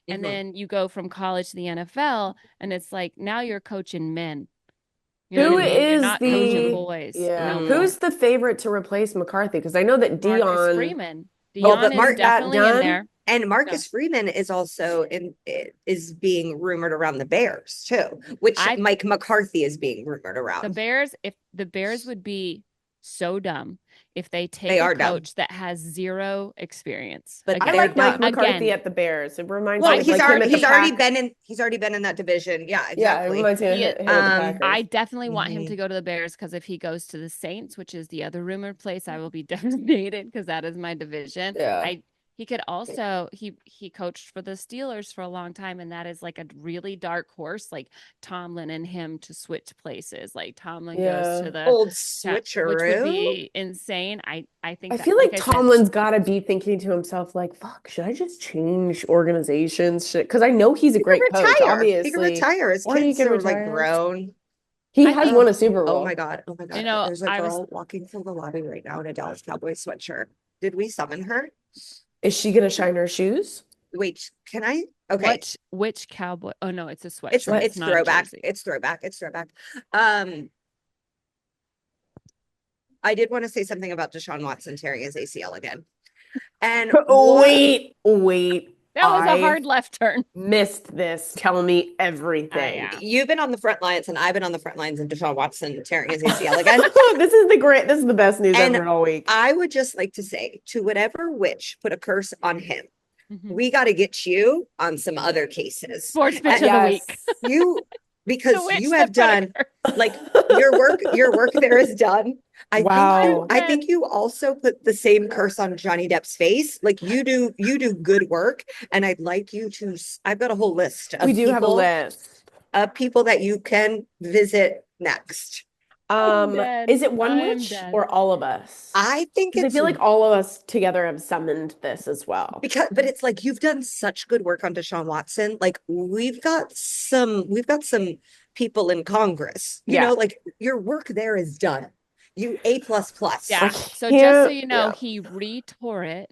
Speaker 3: And then you go from college to the NFL and it's like, now you're coaching men. You know
Speaker 1: Who
Speaker 3: what I mean? You're
Speaker 1: is
Speaker 3: not coaching boys.
Speaker 1: Yeah.
Speaker 3: no more.
Speaker 1: Who's the favorite to replace McCarthy? Because I know that
Speaker 3: Marcus
Speaker 1: Dion.
Speaker 3: Freeman.
Speaker 2: Well,
Speaker 3: Dion
Speaker 2: but
Speaker 3: is
Speaker 2: Mark got
Speaker 3: definitely in
Speaker 1: done.
Speaker 3: there.
Speaker 2: And Marcus Freeman is also is being rumored around the Bears too, which Mike McCarthy is being rumored around.
Speaker 3: If the Bears would be so dumb if they take
Speaker 2: They
Speaker 3: a
Speaker 2: are dumb.
Speaker 3: coach that has 0 experience.
Speaker 2: But
Speaker 1: I
Speaker 2: they're
Speaker 1: like Mike
Speaker 2: dumb.
Speaker 1: McCarthy
Speaker 3: Again.
Speaker 1: at the Bears. It reminds
Speaker 2: Well,
Speaker 1: me of like him at the
Speaker 2: he's already
Speaker 1: Pack-
Speaker 2: been in that division. Yeah,
Speaker 1: Yeah, it
Speaker 2: exactly.
Speaker 1: reminds me of
Speaker 3: He-
Speaker 1: him at the Packers.
Speaker 3: I definitely want him
Speaker 2: Mhm.
Speaker 3: to go to the Bears because if he goes to the Saints, which is the other rumored place, I will be devastated because that is my division.
Speaker 1: Yeah.
Speaker 3: He could also he coached for the Steelers for a long time, and that is like a really dark horse, like Tomlin and him to switch places. Like Tomlin goes
Speaker 1: Yeah.
Speaker 3: to the
Speaker 2: Old
Speaker 3: which would
Speaker 2: switcheroo.
Speaker 3: be insane. I
Speaker 1: I
Speaker 3: think that,
Speaker 1: feel
Speaker 3: like
Speaker 1: like
Speaker 3: I said,
Speaker 1: Tomlin's got to be thinking to himself, like, fuck, should I just change organizations? Because I know he's a
Speaker 2: He could
Speaker 1: great coach,
Speaker 2: retire. He could
Speaker 1: obviously.
Speaker 2: retire. His
Speaker 1: Or he
Speaker 2: kids
Speaker 1: could
Speaker 2: are like
Speaker 1: retire.
Speaker 2: grown.
Speaker 1: He
Speaker 3: I
Speaker 1: has
Speaker 3: think,
Speaker 1: won a
Speaker 2: Um,
Speaker 1: Super
Speaker 2: oh my
Speaker 1: Bowl.
Speaker 2: God. Oh my
Speaker 3: you
Speaker 2: God.
Speaker 3: know,
Speaker 2: There's a
Speaker 3: I was
Speaker 2: girl walking through the lobby right now in a Dallas Cowboys sweatshirt. Did we summon her?
Speaker 1: Is she going to shine her shoes?
Speaker 2: Wait, can I? Okay.
Speaker 3: which cowboy? Oh no, it's a
Speaker 2: It's
Speaker 3: sweatshirt.
Speaker 1: What?
Speaker 3: It's
Speaker 2: it's
Speaker 3: not a
Speaker 2: throwback.
Speaker 3: jersey.
Speaker 2: It's throwback. It's throwback. Um, I did want to say something about Deshaun Watson tearing his ACL again. And what
Speaker 1: Wait.
Speaker 3: That was a
Speaker 1: I
Speaker 3: hard left turn.
Speaker 1: missed this. Tell me everything.
Speaker 3: Yeah.
Speaker 2: you've been on the front lines and I've been on the front lines of Deshaun Watson tearing his ACL again.
Speaker 1: This is the best news I've
Speaker 2: And
Speaker 1: heard all week.
Speaker 2: I would just like to say to whatever witch put a curse on him,
Speaker 3: Mhm.
Speaker 2: we got to get you on some other cases.
Speaker 3: Sports bitch
Speaker 2: And
Speaker 3: of the week.
Speaker 2: you,
Speaker 3: The
Speaker 2: because
Speaker 3: witch
Speaker 2: you
Speaker 3: that
Speaker 2: have
Speaker 3: put a
Speaker 2: done
Speaker 3: curse.
Speaker 2: like your work there is done.
Speaker 1: Wow.
Speaker 2: I think you also put the same curse on Johnny Depp's face. Like you do good work, and I'd like you to. I've got a whole list
Speaker 1: We
Speaker 2: of
Speaker 1: do have a list.
Speaker 2: people that you can visit next.
Speaker 3: I'm dead.
Speaker 1: Is it one
Speaker 3: I'm
Speaker 1: witch
Speaker 3: dead.
Speaker 1: or all of us?
Speaker 2: I think
Speaker 1: Because I
Speaker 2: it's
Speaker 1: feel like all of us together have summoned this as well.
Speaker 2: but it's like you've done such good work on Deshaun Watson. Like we've got some people in Congress. You
Speaker 1: Yeah.
Speaker 2: know, like your work there is done. You A plus plus.
Speaker 3: Yeah.
Speaker 1: I
Speaker 3: So just so
Speaker 1: can't.
Speaker 3: you know,
Speaker 1: Yeah.
Speaker 3: he retore it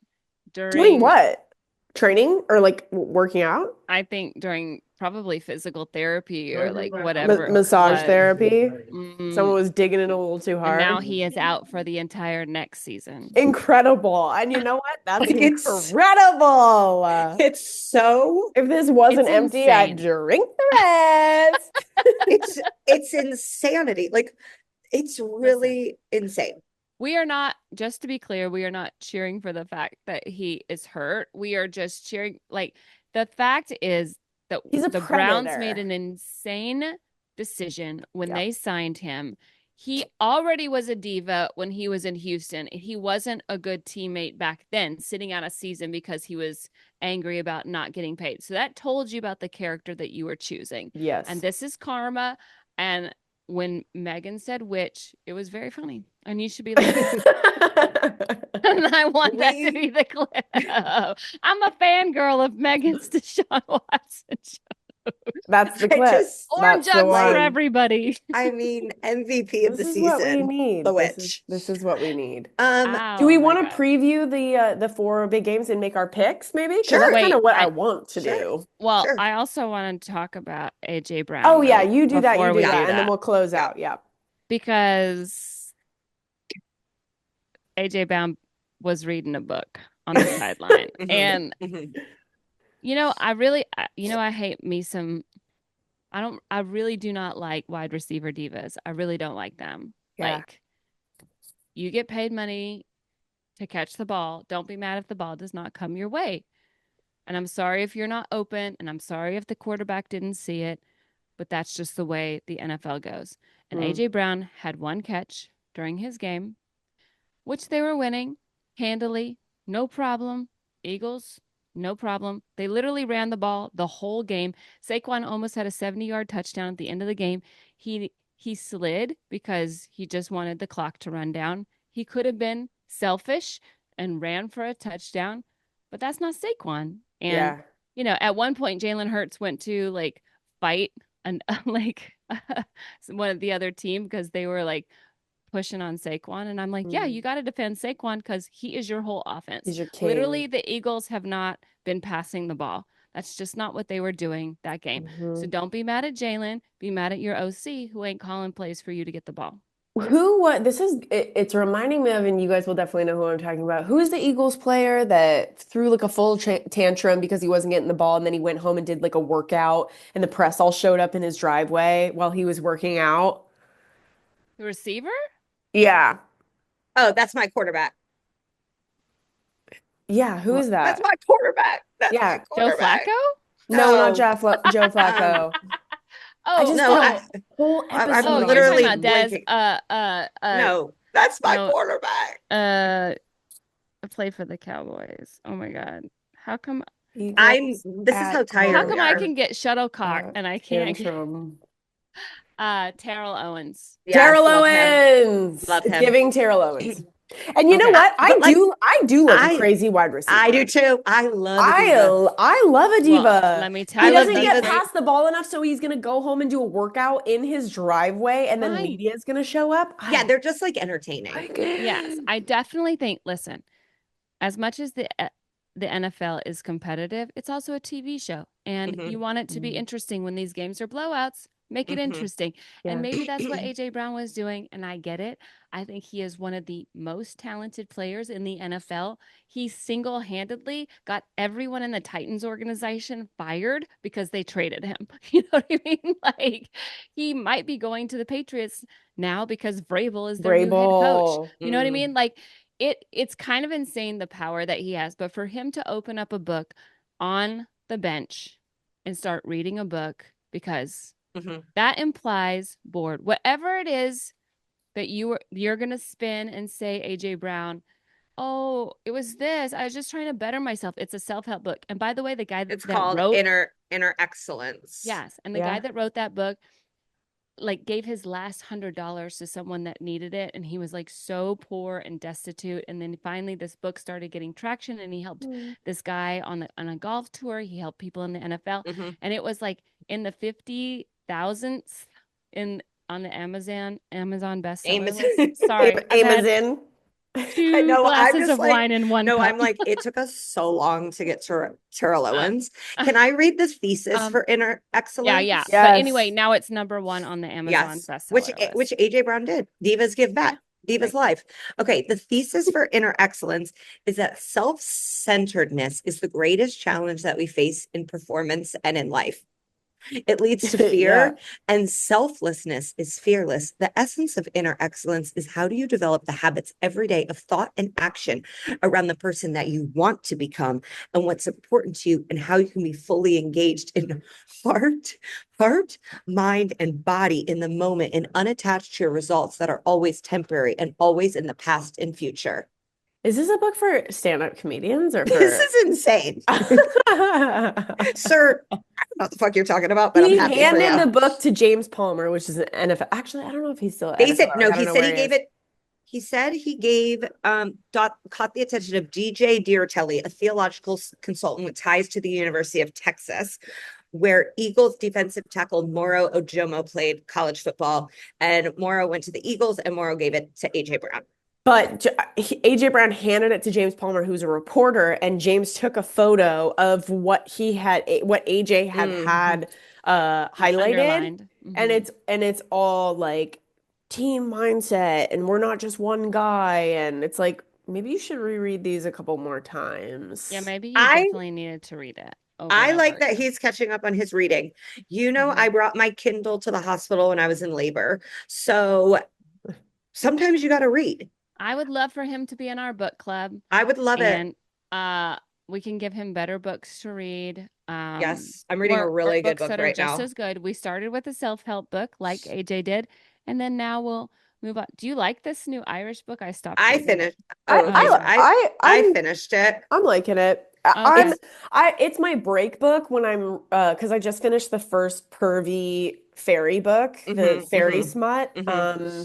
Speaker 1: Doing
Speaker 3: during,
Speaker 1: what? Training or like working out?
Speaker 3: I think during probably physical therapy or like whatever it
Speaker 1: Massage
Speaker 3: was.
Speaker 1: therapy? Someone
Speaker 3: Mm,
Speaker 1: was digging in a little too
Speaker 3: and now
Speaker 1: hard.
Speaker 3: he is out for the entire next season.
Speaker 1: Incredible. And you know what? That's
Speaker 2: Like
Speaker 1: incredible.
Speaker 2: it's so
Speaker 1: If this wasn't
Speaker 3: It's
Speaker 1: empty, I'd
Speaker 3: insane.
Speaker 1: drink the rest.
Speaker 2: it's insanity. Like it's really insane.
Speaker 3: We are not, just to be clear, we are not cheering for the fact that he is hurt. We are just cheering, like, the fact is that
Speaker 1: He's a
Speaker 3: the Browns made
Speaker 1: predator.
Speaker 3: an insane decision when
Speaker 1: Yep.
Speaker 3: they signed him. He already was a diva when he was in Houston. He wasn't a good teammate back then, sitting out a season because he was angry about not getting paid. So that told you about the character that you were choosing.
Speaker 1: Yes.
Speaker 3: And this is karma. And when Megan said witch, it was very funny. And you should be like, and I want that to be the clip. I'm a fangirl of Megan's Deshaun Watson show.
Speaker 1: That's the
Speaker 2: I
Speaker 1: clip.
Speaker 2: just-
Speaker 3: Orange
Speaker 1: That's the
Speaker 3: jugs for
Speaker 1: one.
Speaker 3: everybody.
Speaker 2: I mean, MVP of
Speaker 1: This
Speaker 2: the
Speaker 1: is what we
Speaker 2: season,
Speaker 1: need.
Speaker 2: the
Speaker 1: This
Speaker 2: witch.
Speaker 1: is what we need. Do we
Speaker 3: Oh my
Speaker 1: want to
Speaker 3: God.
Speaker 1: preview the four big games and make our picks, maybe? Because
Speaker 2: Sure.
Speaker 1: that's kind
Speaker 3: Wait,
Speaker 1: of what I
Speaker 3: I-
Speaker 1: want to
Speaker 2: Sure.
Speaker 1: do.
Speaker 3: Well,
Speaker 2: Sure.
Speaker 3: I also want to talk about AJ Brown.
Speaker 1: Oh yeah,
Speaker 3: though,
Speaker 1: you do that,
Speaker 3: before
Speaker 1: you do
Speaker 3: we
Speaker 1: that,
Speaker 3: do
Speaker 1: and then
Speaker 3: that.
Speaker 1: we'll close
Speaker 2: Yeah.
Speaker 1: out. Yeah.
Speaker 3: Because AJ Brown was reading a book on the sideline.
Speaker 2: Mhm.
Speaker 3: And
Speaker 2: Mhm.
Speaker 3: I hate me some. I really do not like wide receiver divas. I really don't like them.
Speaker 1: Yeah.
Speaker 3: Like, you get paid money to catch the ball. Don't be mad if the ball does not come your way. And I'm sorry if you're not open, and I'm sorry if the quarterback didn't see it, but that's just the way the NFL goes. And AJ Brown had one catch during his game, which they were winning handily, no problem. Eagles, no problem. They literally ran the ball the whole game. Saquon almost had a 70-yard touchdown at the end of the game. He slid because he just wanted the clock to run down. He could have been selfish and ran for a touchdown, but that's not Saquon. And
Speaker 1: Yeah.
Speaker 3: at one point Jalen Hurts went to like fight and like one of the other team because they were like pushing on Saquon. And I'm like, yeah, you got to defend Saquon because he is your whole offense.
Speaker 1: He's your king.
Speaker 3: Literally, the Eagles have not been passing the ball. That's just not what they were doing that game. So don't be mad at Jalen. Be mad at your OC who ain't calling plays for you to get the ball.
Speaker 1: It's reminding me of, and you guys will definitely know who I'm talking about. Who's the Eagles player that threw like a full tantrum because he wasn't getting the ball, and then he went home and did like a workout, and the press all showed up in his driveway while he was working out?
Speaker 3: The receiver?
Speaker 1: Yeah.
Speaker 2: Oh, that's my quarterback.
Speaker 1: Yeah, who is
Speaker 2: That's
Speaker 1: that?
Speaker 2: my quarterback. That's
Speaker 1: Yeah.
Speaker 2: my
Speaker 3: Joe
Speaker 2: quarterback.
Speaker 3: Flacco?
Speaker 1: No, not
Speaker 2: No.
Speaker 1: Joe Flacco. I just
Speaker 2: no,
Speaker 1: had a whole
Speaker 2: I'm
Speaker 1: episode
Speaker 3: oh,
Speaker 1: on
Speaker 3: you're
Speaker 2: literally
Speaker 3: talking about Des.
Speaker 2: blanking. No, that's my
Speaker 3: no,
Speaker 2: quarterback.
Speaker 3: play for the Cowboys. Oh my God. How come
Speaker 1: Eagles
Speaker 2: This is
Speaker 1: at
Speaker 2: how
Speaker 3: how
Speaker 2: tired we
Speaker 3: come I
Speaker 2: are.
Speaker 1: home
Speaker 3: can get shuttlecock
Speaker 1: at
Speaker 3: and I can't get
Speaker 1: Tantrum.
Speaker 3: Terrell Owens?
Speaker 2: Yes,
Speaker 1: Terrell
Speaker 2: love him.
Speaker 1: Owens.
Speaker 2: Love
Speaker 1: It's
Speaker 2: him.
Speaker 1: giving Terrell Owens. And you know
Speaker 2: Okay.
Speaker 1: what?
Speaker 2: But like
Speaker 1: I do love a
Speaker 2: I
Speaker 1: crazy wide
Speaker 2: I do
Speaker 1: receiver.
Speaker 2: too. I love a diva.
Speaker 1: I love a
Speaker 3: Well,
Speaker 1: diva.
Speaker 3: let me tell
Speaker 1: He
Speaker 2: I
Speaker 3: you,
Speaker 2: love
Speaker 1: doesn't
Speaker 3: the
Speaker 1: get
Speaker 2: divas.
Speaker 3: great
Speaker 1: past the ball enough, so he's gonna go home and do a workout in his driveway, and then
Speaker 3: fine.
Speaker 1: media is gonna show up.
Speaker 2: Yeah,
Speaker 1: I
Speaker 2: they're just like entertaining.
Speaker 1: like
Speaker 3: Yes,
Speaker 1: it.
Speaker 3: I definitely think, listen, as much as the NFL is competitive, it's also a TV show, and
Speaker 2: Hmm
Speaker 3: you want it to be
Speaker 1: Mm,
Speaker 3: interesting when these games are blowouts. Make it
Speaker 2: hmm
Speaker 3: interesting. And
Speaker 1: yeah.
Speaker 3: maybe that's what AJ Brown was doing, and I get it. I think he is one of the most talented players in the NFL. He single-handedly got everyone in the Titans organization fired because they traded him. You know what I mean? Like he might be going to the Patriots now because Vrabel is their new head coach.
Speaker 1: Vrabel.
Speaker 3: You know what I
Speaker 2: Mm,
Speaker 3: mean? Like it's kind of insane the power that he has, but for him to open up a book on the bench and start reading a book because
Speaker 2: hmm
Speaker 3: that implies bored. Whatever it is that you're gonna spin and say, AJ Brown, oh, it was this. I was just trying to better myself. It's a self-help book. And by the way, the guy
Speaker 2: It's
Speaker 3: that
Speaker 2: called
Speaker 3: wrote,
Speaker 2: inner excellence.
Speaker 3: yes, and the guy
Speaker 1: Yeah.
Speaker 3: that wrote that book like gave his last $100 to someone that needed it, and he was like so poor and destitute, and then finally this book started getting traction, and he helped
Speaker 1: Mm.
Speaker 3: this guy on a golf tour. He helped people in the NFL,
Speaker 2: Hmm
Speaker 3: and it was like in the 50,000th in on the Amazon bestseller
Speaker 2: Amos.
Speaker 3: list. Sorry, I've had
Speaker 1: Amazon.
Speaker 2: I
Speaker 3: two
Speaker 2: know. I'm
Speaker 3: glasses
Speaker 2: just
Speaker 3: of
Speaker 2: like,
Speaker 3: wine in one
Speaker 2: no, I'm
Speaker 3: cup.
Speaker 2: like, it took us so long to get to Terrell
Speaker 3: uh,
Speaker 2: Owens. Can I read the thesis
Speaker 3: um
Speaker 2: for inner
Speaker 3: yeah,
Speaker 2: excellence?
Speaker 3: but anyway,
Speaker 1: Yes.
Speaker 3: now it's number one on the Amazon
Speaker 2: Yes, which
Speaker 3: bestseller list.
Speaker 2: which AJ Brown did. Divas give
Speaker 3: Yeah,
Speaker 2: back. Divas
Speaker 3: right.
Speaker 2: life. Okay, the thesis for inner excellence is that self-centeredness is the greatest challenge that we face in performance and in life. It leads to
Speaker 1: Yeah.
Speaker 2: fear, and selflessness is fearless. The essence of inner excellence is how do you develop the habits every day of thought and action around the person that you want to become and what's important to you and how you can be fully engaged in heart, heart, mind, and body in the moment and unattached to your results that are always temporary and always in the past and future.
Speaker 1: Is this a book for stand-up comedians or
Speaker 2: This
Speaker 1: for
Speaker 2: is insane. Sir, I don't know what the fuck you're talking about, but I'm
Speaker 1: He
Speaker 2: happy for
Speaker 1: handed
Speaker 2: you.
Speaker 1: the book to James Palmer, which is an NFL. Actually, I don't know if he's still at NFL.
Speaker 2: Basic. No,
Speaker 1: Like, I don't
Speaker 2: he
Speaker 1: know
Speaker 2: said
Speaker 1: where
Speaker 2: he
Speaker 1: he
Speaker 2: gave
Speaker 1: is.
Speaker 2: it. He said he gave caught the attention of DJ Diartelli, a theological consultant with ties to the University of Texas, where Eagles defensive tackle Moro Ojomo played college football, and Moro went to the Eagles, and Moro gave it to AJ Brown.
Speaker 1: But AJ Brown handed it to James Palmer, who's a reporter, and James took a photo of what AJ had
Speaker 2: Mm-hmm.
Speaker 1: highlighted,
Speaker 3: Underlined.
Speaker 1: and
Speaker 3: Hmm.
Speaker 1: it's all like team mindset, and we're not just one guy, and it's like maybe you should reread these a couple more
Speaker 3: Yeah,
Speaker 1: times.
Speaker 3: maybe you
Speaker 2: I
Speaker 3: definitely needed to read it over
Speaker 2: I
Speaker 3: and over
Speaker 2: like that
Speaker 3: again.
Speaker 2: he's catching up on his reading. You know,
Speaker 3: Hmm.
Speaker 2: I brought my Kindle to the hospital when I was in labor, so sometimes you got to read.
Speaker 3: I would love for him to be in our book club,
Speaker 2: I would love it.
Speaker 3: and we can give him better books to read.
Speaker 2: Yes, I'm reading a
Speaker 3: Or
Speaker 2: really good
Speaker 3: books
Speaker 2: book
Speaker 3: that are
Speaker 2: right
Speaker 3: just
Speaker 2: now.
Speaker 3: as good. We started with a self-help book like AJ did, and then now we'll move on. Do you like this new Irish book? I stopped
Speaker 2: I
Speaker 3: reading it.
Speaker 2: finished. Oh,
Speaker 3: Oh, you
Speaker 2: he's
Speaker 3: have.
Speaker 2: I finished it.
Speaker 1: I'm liking it.
Speaker 3: Okay.
Speaker 1: It's my break book when I'm because I just finished the first pervy fairy book, the
Speaker 2: hmm
Speaker 1: fairy
Speaker 2: hmm
Speaker 1: smut,
Speaker 2: hmm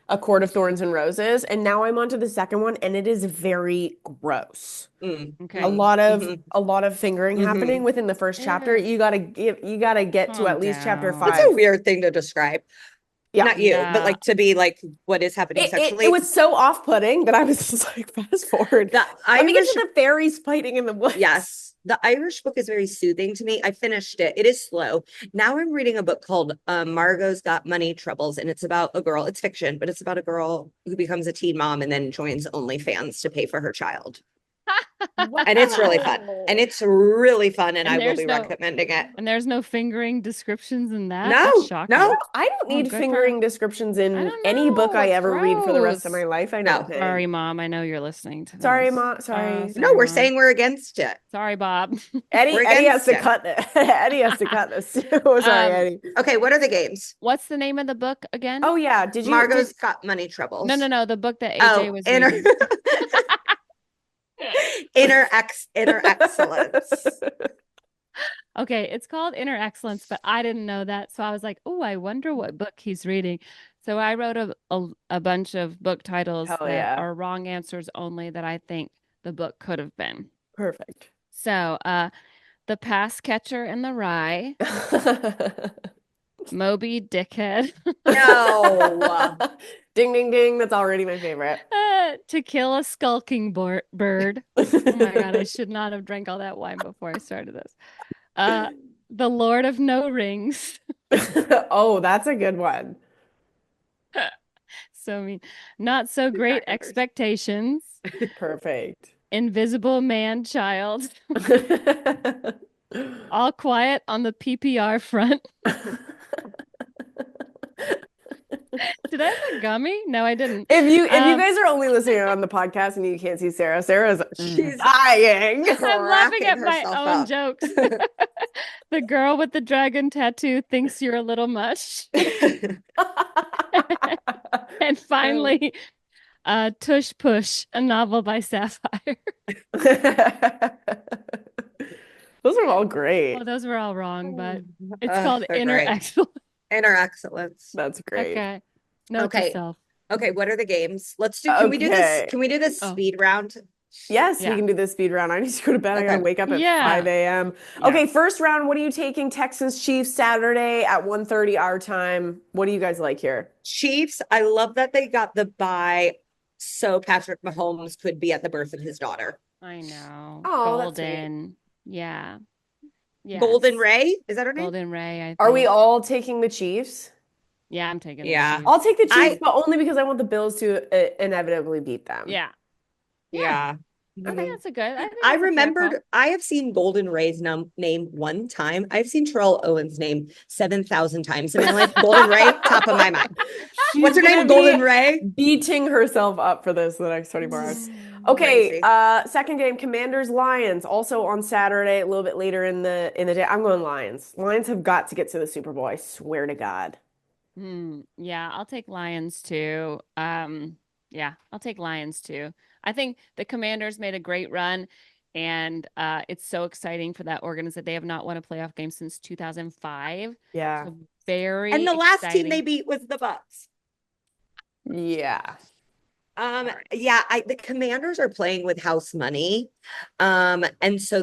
Speaker 1: A Court of Thorns and Roses, and now I'm on to the second one, and it is very gross.
Speaker 2: mm
Speaker 3: Okay.
Speaker 1: A lot of fingering happening
Speaker 2: hmm
Speaker 1: within the first chapter.
Speaker 3: Ew.
Speaker 1: You gotta get to
Speaker 3: Calm
Speaker 1: at least chapter
Speaker 2: That's
Speaker 3: down.
Speaker 2: a
Speaker 1: 5.
Speaker 2: weird thing to describe.
Speaker 1: Yeah.
Speaker 2: Not you, but
Speaker 3: Yeah.
Speaker 2: like to be like what is happening
Speaker 1: It
Speaker 2: sexually.
Speaker 1: was so off-putting that I was just like, fast forward.
Speaker 2: The
Speaker 1: Let me get
Speaker 2: Irish,
Speaker 1: to the fairies fighting in the woods.
Speaker 2: yes, the Irish book is very soothing to me. I finished it. It is slow. Now I'm reading a book called Margot's Got Money Troubles, and it's about a girl. It's fiction, but it's about a girl who becomes a teen mom and then joins OnlyFans to pay for her child. And it's really fun. And
Speaker 1: Wow.
Speaker 2: it's really fun, and
Speaker 3: And
Speaker 2: I will
Speaker 3: there's
Speaker 2: be
Speaker 3: no
Speaker 2: recommending it.
Speaker 3: and there's no fingering descriptions in that. That's
Speaker 2: No,
Speaker 3: shocking.
Speaker 2: no,
Speaker 1: I don't
Speaker 3: Oh,
Speaker 1: need
Speaker 3: good for.
Speaker 1: fingering descriptions
Speaker 3: I
Speaker 1: in
Speaker 3: don't
Speaker 1: any book
Speaker 3: know.
Speaker 1: I
Speaker 3: It's
Speaker 1: ever read for the rest of my
Speaker 3: gross.
Speaker 1: life, I don't
Speaker 2: no.
Speaker 3: Sorry,
Speaker 1: think.
Speaker 3: Mom. I know you're listening to
Speaker 1: Sorry,
Speaker 3: this.
Speaker 1: Mom. Sorry.
Speaker 2: No,
Speaker 3: Sorry,
Speaker 2: we're
Speaker 3: Mom.
Speaker 2: saying we're against it.
Speaker 3: Sorry, Bob.
Speaker 2: We're
Speaker 1: Eddie has
Speaker 2: against
Speaker 1: to
Speaker 2: it.
Speaker 1: cut this. Eddie has to cut this. Oh, sorry,
Speaker 3: Um,
Speaker 1: Eddie.
Speaker 2: Okay, what are the games?
Speaker 3: what's the name of the book again?
Speaker 1: Oh yeah, did you did
Speaker 2: Margot's Got Money
Speaker 3: No, no,
Speaker 2: Troubles.
Speaker 3: no. The book that AJ
Speaker 2: Oh,
Speaker 3: was
Speaker 2: inner
Speaker 3: reading.
Speaker 2: Inner excellence.
Speaker 3: Okay, it's called Inner Excellence, but I didn't know that. So I was like, oh, I wonder what book he's reading. So I wrote a bunch of book titles
Speaker 1: Hell
Speaker 3: that
Speaker 1: yeah.
Speaker 3: are wrong answers only that I think the book could have been.
Speaker 1: Perfect.
Speaker 3: So, The Pass Catcher and the Rye, Moby Dickhead,
Speaker 2: No.
Speaker 1: Ding, ding, ding. That's already my favorite.
Speaker 3: To Kill a Skulking Bird. Oh my God, I should not have drank all that wine before I started this. The Lord of No Rings.
Speaker 1: Oh, that's a good one.
Speaker 3: So I mean, Not So Great Expectations,
Speaker 1: Perfect.
Speaker 3: Invisible Man Child, All Quiet on the PPR Front. Did I have a gummy? No, I didn't.
Speaker 1: If you guys are only listening on the podcast and you can't see Sarah, Sarah's
Speaker 2: She's
Speaker 1: dying.
Speaker 3: I'm laughing
Speaker 2: cracking
Speaker 3: at my
Speaker 2: herself
Speaker 3: own
Speaker 2: up.
Speaker 3: jokes. The girl with the dragon tattoo thinks you're a little much. And finally, Tush Push, a novel by Sapphire.
Speaker 1: Those are all
Speaker 3: Well,
Speaker 1: great.
Speaker 3: those were all wrong, but it's called
Speaker 2: They're
Speaker 3: Inner
Speaker 2: great.
Speaker 3: Excellence.
Speaker 2: Inner excellence.
Speaker 1: That's great.
Speaker 3: Okay. Note to
Speaker 2: Okay.
Speaker 3: self.
Speaker 2: Okay, what are the games? Can we do this?
Speaker 1: Okay.
Speaker 2: Can we do this
Speaker 3: Oh.
Speaker 2: speed round?
Speaker 1: Yes, we
Speaker 3: Yeah.
Speaker 1: can do this speed round. I need to go to bed. I gotta
Speaker 2: Okay.
Speaker 1: wake up at
Speaker 3: Yeah.
Speaker 1: 5 a.m.
Speaker 3: Yeah.
Speaker 1: Okay, first round. What are you taking? Texans Chiefs Saturday at 1:30 our time. What do you guys like here?
Speaker 2: Chiefs, I love that they got the bye so Patrick Mahomes could be at the birth of his daughter.
Speaker 3: I know.
Speaker 1: Oh, that's sweet.
Speaker 3: Golden. Yeah. Yes.
Speaker 2: Golden Ray, is that her name?
Speaker 3: Golden Ray, I think.
Speaker 1: Are we all taking the Chiefs?
Speaker 3: Yeah, I'm taking the
Speaker 2: Yeah.
Speaker 3: Chiefs.
Speaker 1: I'll take the Chiefs, but only because I want the Bills to inevitably beat them.
Speaker 3: Yeah.
Speaker 2: Yeah.
Speaker 3: I think that's a good.
Speaker 2: I
Speaker 3: that's a fair
Speaker 2: remembered
Speaker 3: call.
Speaker 2: I have seen Golden Ray's name one time. I've seen Terrell Owens' name 7,000 times in my life. Golden Ray, top of my mind.
Speaker 1: She's
Speaker 2: What's her
Speaker 1: gonna
Speaker 2: name?
Speaker 1: be
Speaker 2: Golden Ray?
Speaker 1: beating herself up for this the next 24 hours. Okay, second game, Commanders Lions, also on Saturday, a little bit later in the day. I'm going Lions. Lions have got to get to the Super Bowl, I swear to God.
Speaker 3: Yeah, I'll take Lions too. Yeah, I'll take Lions too. I think the Commanders made a great run, and it's so exciting for that organization. They have not won a playoff game since 2005.
Speaker 1: Yeah.
Speaker 3: So very
Speaker 2: And the last team
Speaker 3: exciting.
Speaker 2: they beat was the Bucks.
Speaker 1: Yeah.
Speaker 2: Yeah, the Commanders are playing with house money. And so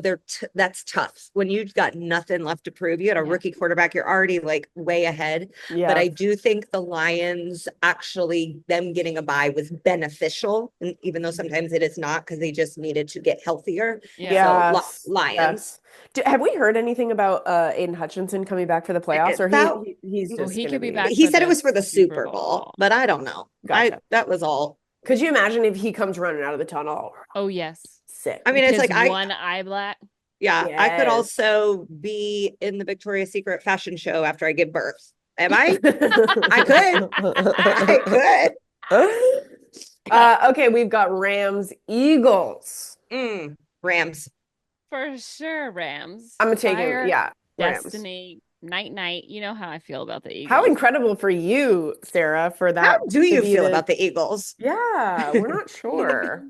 Speaker 2: that's tough. When you've got nothing left to prove, you had a rookie quarterback, you're already like way ahead.
Speaker 1: Yeah.
Speaker 2: But I do think the Lions actually them getting a bye was beneficial, and even though sometimes it is not because they just needed to get healthier.
Speaker 1: Yeah.
Speaker 2: So Lions.
Speaker 1: Yes. Have we heard anything about Aiden Hutchinson coming back for the playoffs, or he's just
Speaker 3: he
Speaker 1: gonna
Speaker 3: could be back.
Speaker 2: He
Speaker 3: for
Speaker 2: said
Speaker 3: the
Speaker 2: it was for the Super
Speaker 3: Bowl.
Speaker 2: Bowl, but I don't know.
Speaker 1: Gotcha.
Speaker 2: That was all.
Speaker 1: Could you imagine if he comes running out of the tunnel?
Speaker 3: Oh yes.
Speaker 1: Sick.
Speaker 2: I mean, it's like
Speaker 3: one eye black.
Speaker 2: Yeah, I could
Speaker 1: Yes.
Speaker 2: also be in the Victoria's Secret fashion show after I give birth. Am I? I could.
Speaker 1: Okay, we've got Rams Eagles.
Speaker 2: Rams.
Speaker 3: For sure, Rams.
Speaker 1: I'm gonna take
Speaker 3: Fire,
Speaker 1: it. Yeah, Rams.
Speaker 3: Destiny, night. You know how I feel about the Eagles.
Speaker 1: How incredible for you, Sarah, for that.
Speaker 2: How do you feel about the Eagles?
Speaker 1: Yeah, we're not sure.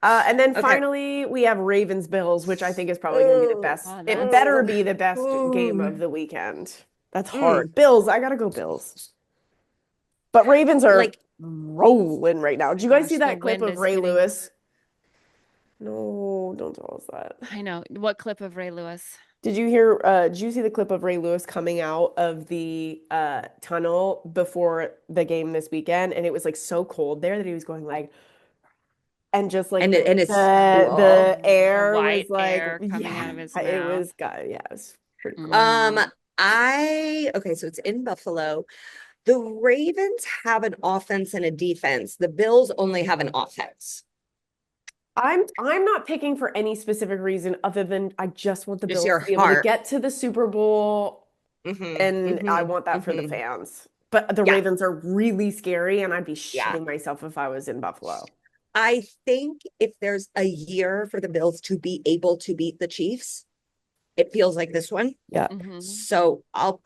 Speaker 1: And then finally, we have Ravens Bills, which I think is probably going to be the best. It better be the best game of the weekend. That's hard. Bills, I gotta go Bills. But Ravens are like rolling right now. Did you guys see that clip of Ray Lewis? No, don't tell us that.
Speaker 3: I know. What clip of Ray Lewis?
Speaker 1: Did you see the clip of Ray Lewis coming out of the tunnel before the game this weekend? And it was like so cold there that he was going like, and just like the air was like
Speaker 3: coming out of his mouth.
Speaker 1: It was pretty cool.
Speaker 2: Okay, so it's in Buffalo. The Ravens have an offense and a defense. The Bills only have an offense.
Speaker 1: I'm not picking for any specific reason other than I just want the Bills to be able to get to the Super Bowl, and I want that for the fans. But the Ravens are really scary, and I'd be shitting myself if I was in Buffalo.
Speaker 2: I think if there's a year for the Bills to be able to beat the Chiefs, it feels like this one.
Speaker 1: Yeah.
Speaker 2: So I'll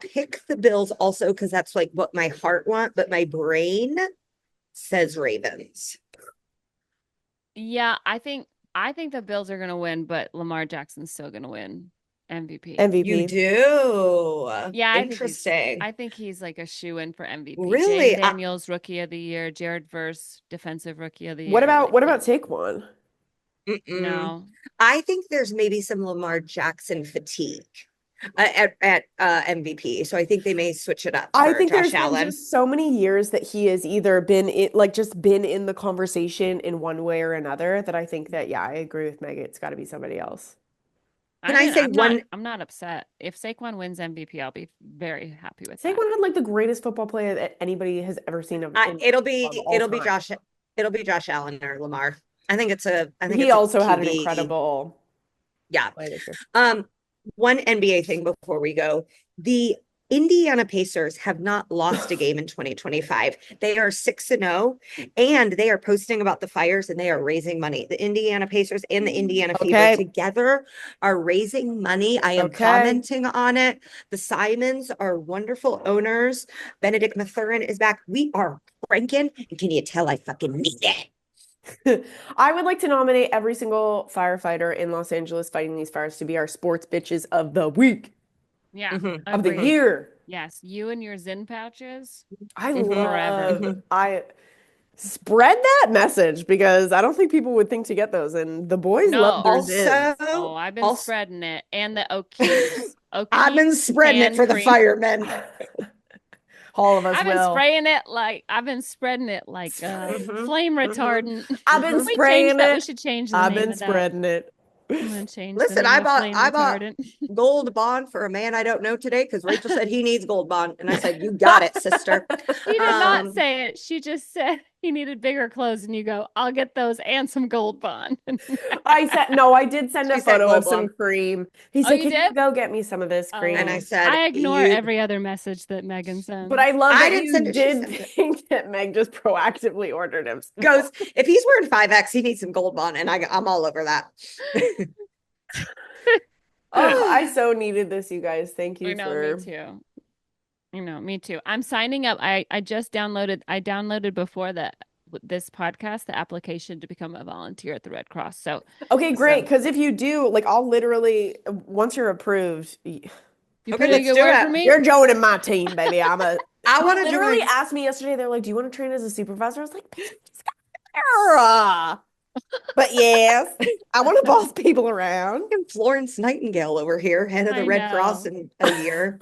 Speaker 2: pick the Bills also because that's like what my heart wants, but my brain says Ravens.
Speaker 3: Yeah, I think the Bills are gonna win, but Lamar Jackson's still gonna win MVP.
Speaker 2: You
Speaker 1: MVP.
Speaker 2: do.
Speaker 3: Yeah,
Speaker 2: Interesting.
Speaker 3: I think he's like a shoe-in for MVP. Jaden
Speaker 2: Really?
Speaker 3: Daniels, Rookie of the Year, Jared Verse, Defensive Rookie of the
Speaker 1: What
Speaker 3: Year.
Speaker 1: about
Speaker 3: Like,
Speaker 1: what about Saquon?
Speaker 2: Mm-mm.
Speaker 3: no.
Speaker 2: I think there's maybe some Lamar Jackson fatigue at MVP. So I think they may switch it up
Speaker 1: I
Speaker 2: for
Speaker 1: think
Speaker 2: Josh
Speaker 1: there's been
Speaker 2: Allen.
Speaker 1: just so many years that he has either been in, like just been in the conversation in one way or another that I think that yeah, I agree with Meg. It's got to be somebody else.
Speaker 2: Can I say one?
Speaker 3: I'm not upset. If Saquon wins MVP, I'll be very happy with that.
Speaker 1: Saquon had like the greatest football player that anybody has ever seen of all
Speaker 2: It'll be
Speaker 1: time.
Speaker 2: Josh Allen or Lamar. I think
Speaker 1: He
Speaker 2: it's a
Speaker 1: also had an
Speaker 2: QB.
Speaker 1: incredible
Speaker 2: Yeah.
Speaker 1: play this year.
Speaker 2: One NBA thing before we go. The Indiana Pacers have not lost a game in 2025. They are 6-0 and they are posting about the fires and they are raising money. The Indiana Pacers and the Indiana Fever
Speaker 1: Okay.
Speaker 2: together are raising money. I am
Speaker 1: Okay.
Speaker 2: commenting on it. The Simons are wonderful owners. Benedict Mathurin is back. We are cranking. And can you tell I fucking need it?
Speaker 1: I would like to nominate every single firefighter in Los Angeles fighting these fires to be our sports bitches of the week,
Speaker 3: Yeah,
Speaker 1: of the
Speaker 3: agreed.
Speaker 1: year.
Speaker 3: Yes, you and your Zin pouches.
Speaker 1: I
Speaker 3: Forever.
Speaker 1: love I spread that message because I don't think people would think to get those, and the boys love their zins.
Speaker 3: Oh, I've been
Speaker 2: Also,
Speaker 3: spreading it. And the O'Keefe's.
Speaker 2: I've been spreading it for the firemen.
Speaker 1: All of us
Speaker 3: I've been
Speaker 1: will.
Speaker 3: spraying it like I've been spreading it like flame retardant.
Speaker 1: I've been
Speaker 3: We
Speaker 1: spraying
Speaker 3: that.
Speaker 1: it.
Speaker 3: We should change the
Speaker 1: I've
Speaker 3: name
Speaker 1: been
Speaker 3: of that.
Speaker 1: spreading it.
Speaker 3: I'm gonna change the
Speaker 2: Listen,
Speaker 3: name of flame
Speaker 2: I bought
Speaker 3: retardant.
Speaker 2: Gold Bond for a man I don't know today because Rachel said he needs Gold Bond, and I said, "You got it, sister."
Speaker 3: She did not say it. She just said he needed bigger clothes, and you go, "I'll get those and some Gold Bond."
Speaker 1: I did send a
Speaker 2: She said
Speaker 1: photo
Speaker 2: Gold
Speaker 1: of some
Speaker 2: Bond.
Speaker 1: cream. He
Speaker 3: Oh,
Speaker 1: said,
Speaker 3: you
Speaker 1: "Can you
Speaker 3: did?
Speaker 1: go get me some of this cream?"
Speaker 2: And I
Speaker 3: Oh,
Speaker 2: said,
Speaker 3: I ignore
Speaker 2: "You."
Speaker 3: every other message that Megan sends.
Speaker 1: But I love
Speaker 2: I
Speaker 1: that
Speaker 2: didn't
Speaker 1: you
Speaker 2: send it, she
Speaker 1: did
Speaker 2: sent it.
Speaker 1: think that Meg just proactively ordered him.
Speaker 2: Goes, if he's wearing 5X, he needs some Gold Bond, and I'm all over that.
Speaker 1: Oh, I so needed this, you guys. Thank you
Speaker 3: I know,
Speaker 1: for.
Speaker 3: me too. Me too. I'm signing up. I just downloaded before this podcast the application to become a volunteer at the Red Cross. So
Speaker 1: Okay, great. Because if you do, like, I'll literally once you're approved,
Speaker 3: you
Speaker 2: Okay,
Speaker 3: put in a
Speaker 2: let's
Speaker 3: good
Speaker 2: do
Speaker 3: word
Speaker 2: it.
Speaker 3: for me.
Speaker 1: you're joining my team, baby.
Speaker 2: I want to
Speaker 1: Literally
Speaker 2: join.
Speaker 1: asked me yesterday. They're like, "Do you want to train as a supervisor?" I was like, "Bitch, I just got there." But yes, I want to boss people around.
Speaker 2: Florence Nightingale over here, head of the
Speaker 3: I
Speaker 2: Red Cross
Speaker 3: know.
Speaker 2: in a year.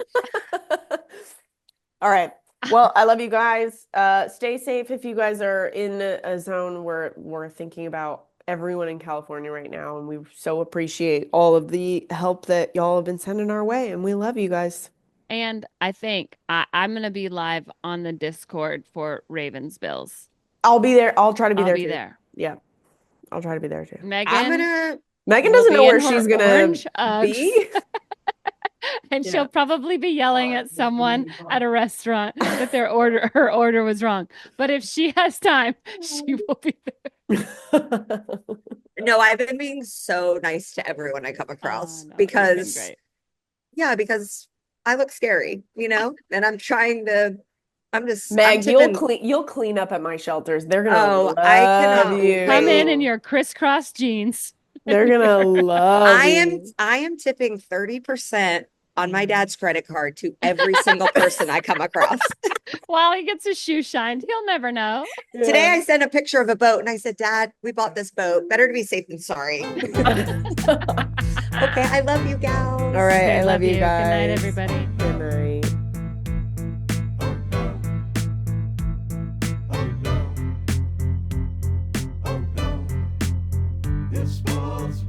Speaker 1: All right. Well, I love you guys. Stay safe if you guys are in a zone where we're thinking about everyone in California right now, and we so appreciate all of the help that y'all have been sending our way, and we love you guys.
Speaker 3: And I think I'm gonna be live on the Discord for Ravens Bills.
Speaker 1: I'll be there. I'll try to be
Speaker 3: I'll
Speaker 1: there
Speaker 3: be
Speaker 1: too.
Speaker 3: there.
Speaker 1: Yeah, I'll try to be there too.
Speaker 3: Megan
Speaker 1: Megan
Speaker 3: will
Speaker 1: doesn't
Speaker 3: be
Speaker 1: know
Speaker 3: in
Speaker 1: where
Speaker 3: her
Speaker 1: she's gonna
Speaker 3: orange
Speaker 1: be.
Speaker 3: and
Speaker 1: Yeah.
Speaker 3: she'll probably be yelling at someone at a restaurant that her order was wrong. But if she has time, she will be there.
Speaker 2: No, I've been being so nice to everyone I come across
Speaker 3: No, you've been
Speaker 2: because,
Speaker 3: great.
Speaker 2: yeah, because I look scary, and I'm
Speaker 1: Meg,
Speaker 2: tipping.
Speaker 1: you'll clean up at my shelters. They're gonna
Speaker 2: Oh, I
Speaker 1: love
Speaker 2: cannot
Speaker 1: you.
Speaker 3: Come in
Speaker 2: wait.
Speaker 3: your crisscross jeans.
Speaker 1: They're gonna love you.
Speaker 2: I am tipping 30% on my dad's credit card to every single person I come across.
Speaker 3: While he gets his shoe shined, he'll never know.
Speaker 1: Yeah.
Speaker 2: Today I sent a picture of a boat and I said, "Dad, we bought this boat. Better to be safe than sorry." Okay, I love you, gals.
Speaker 1: All right,
Speaker 3: Okay,
Speaker 1: I love you guys.
Speaker 3: Good night, everybody.
Speaker 1: Good night.
Speaker 4: It's sports.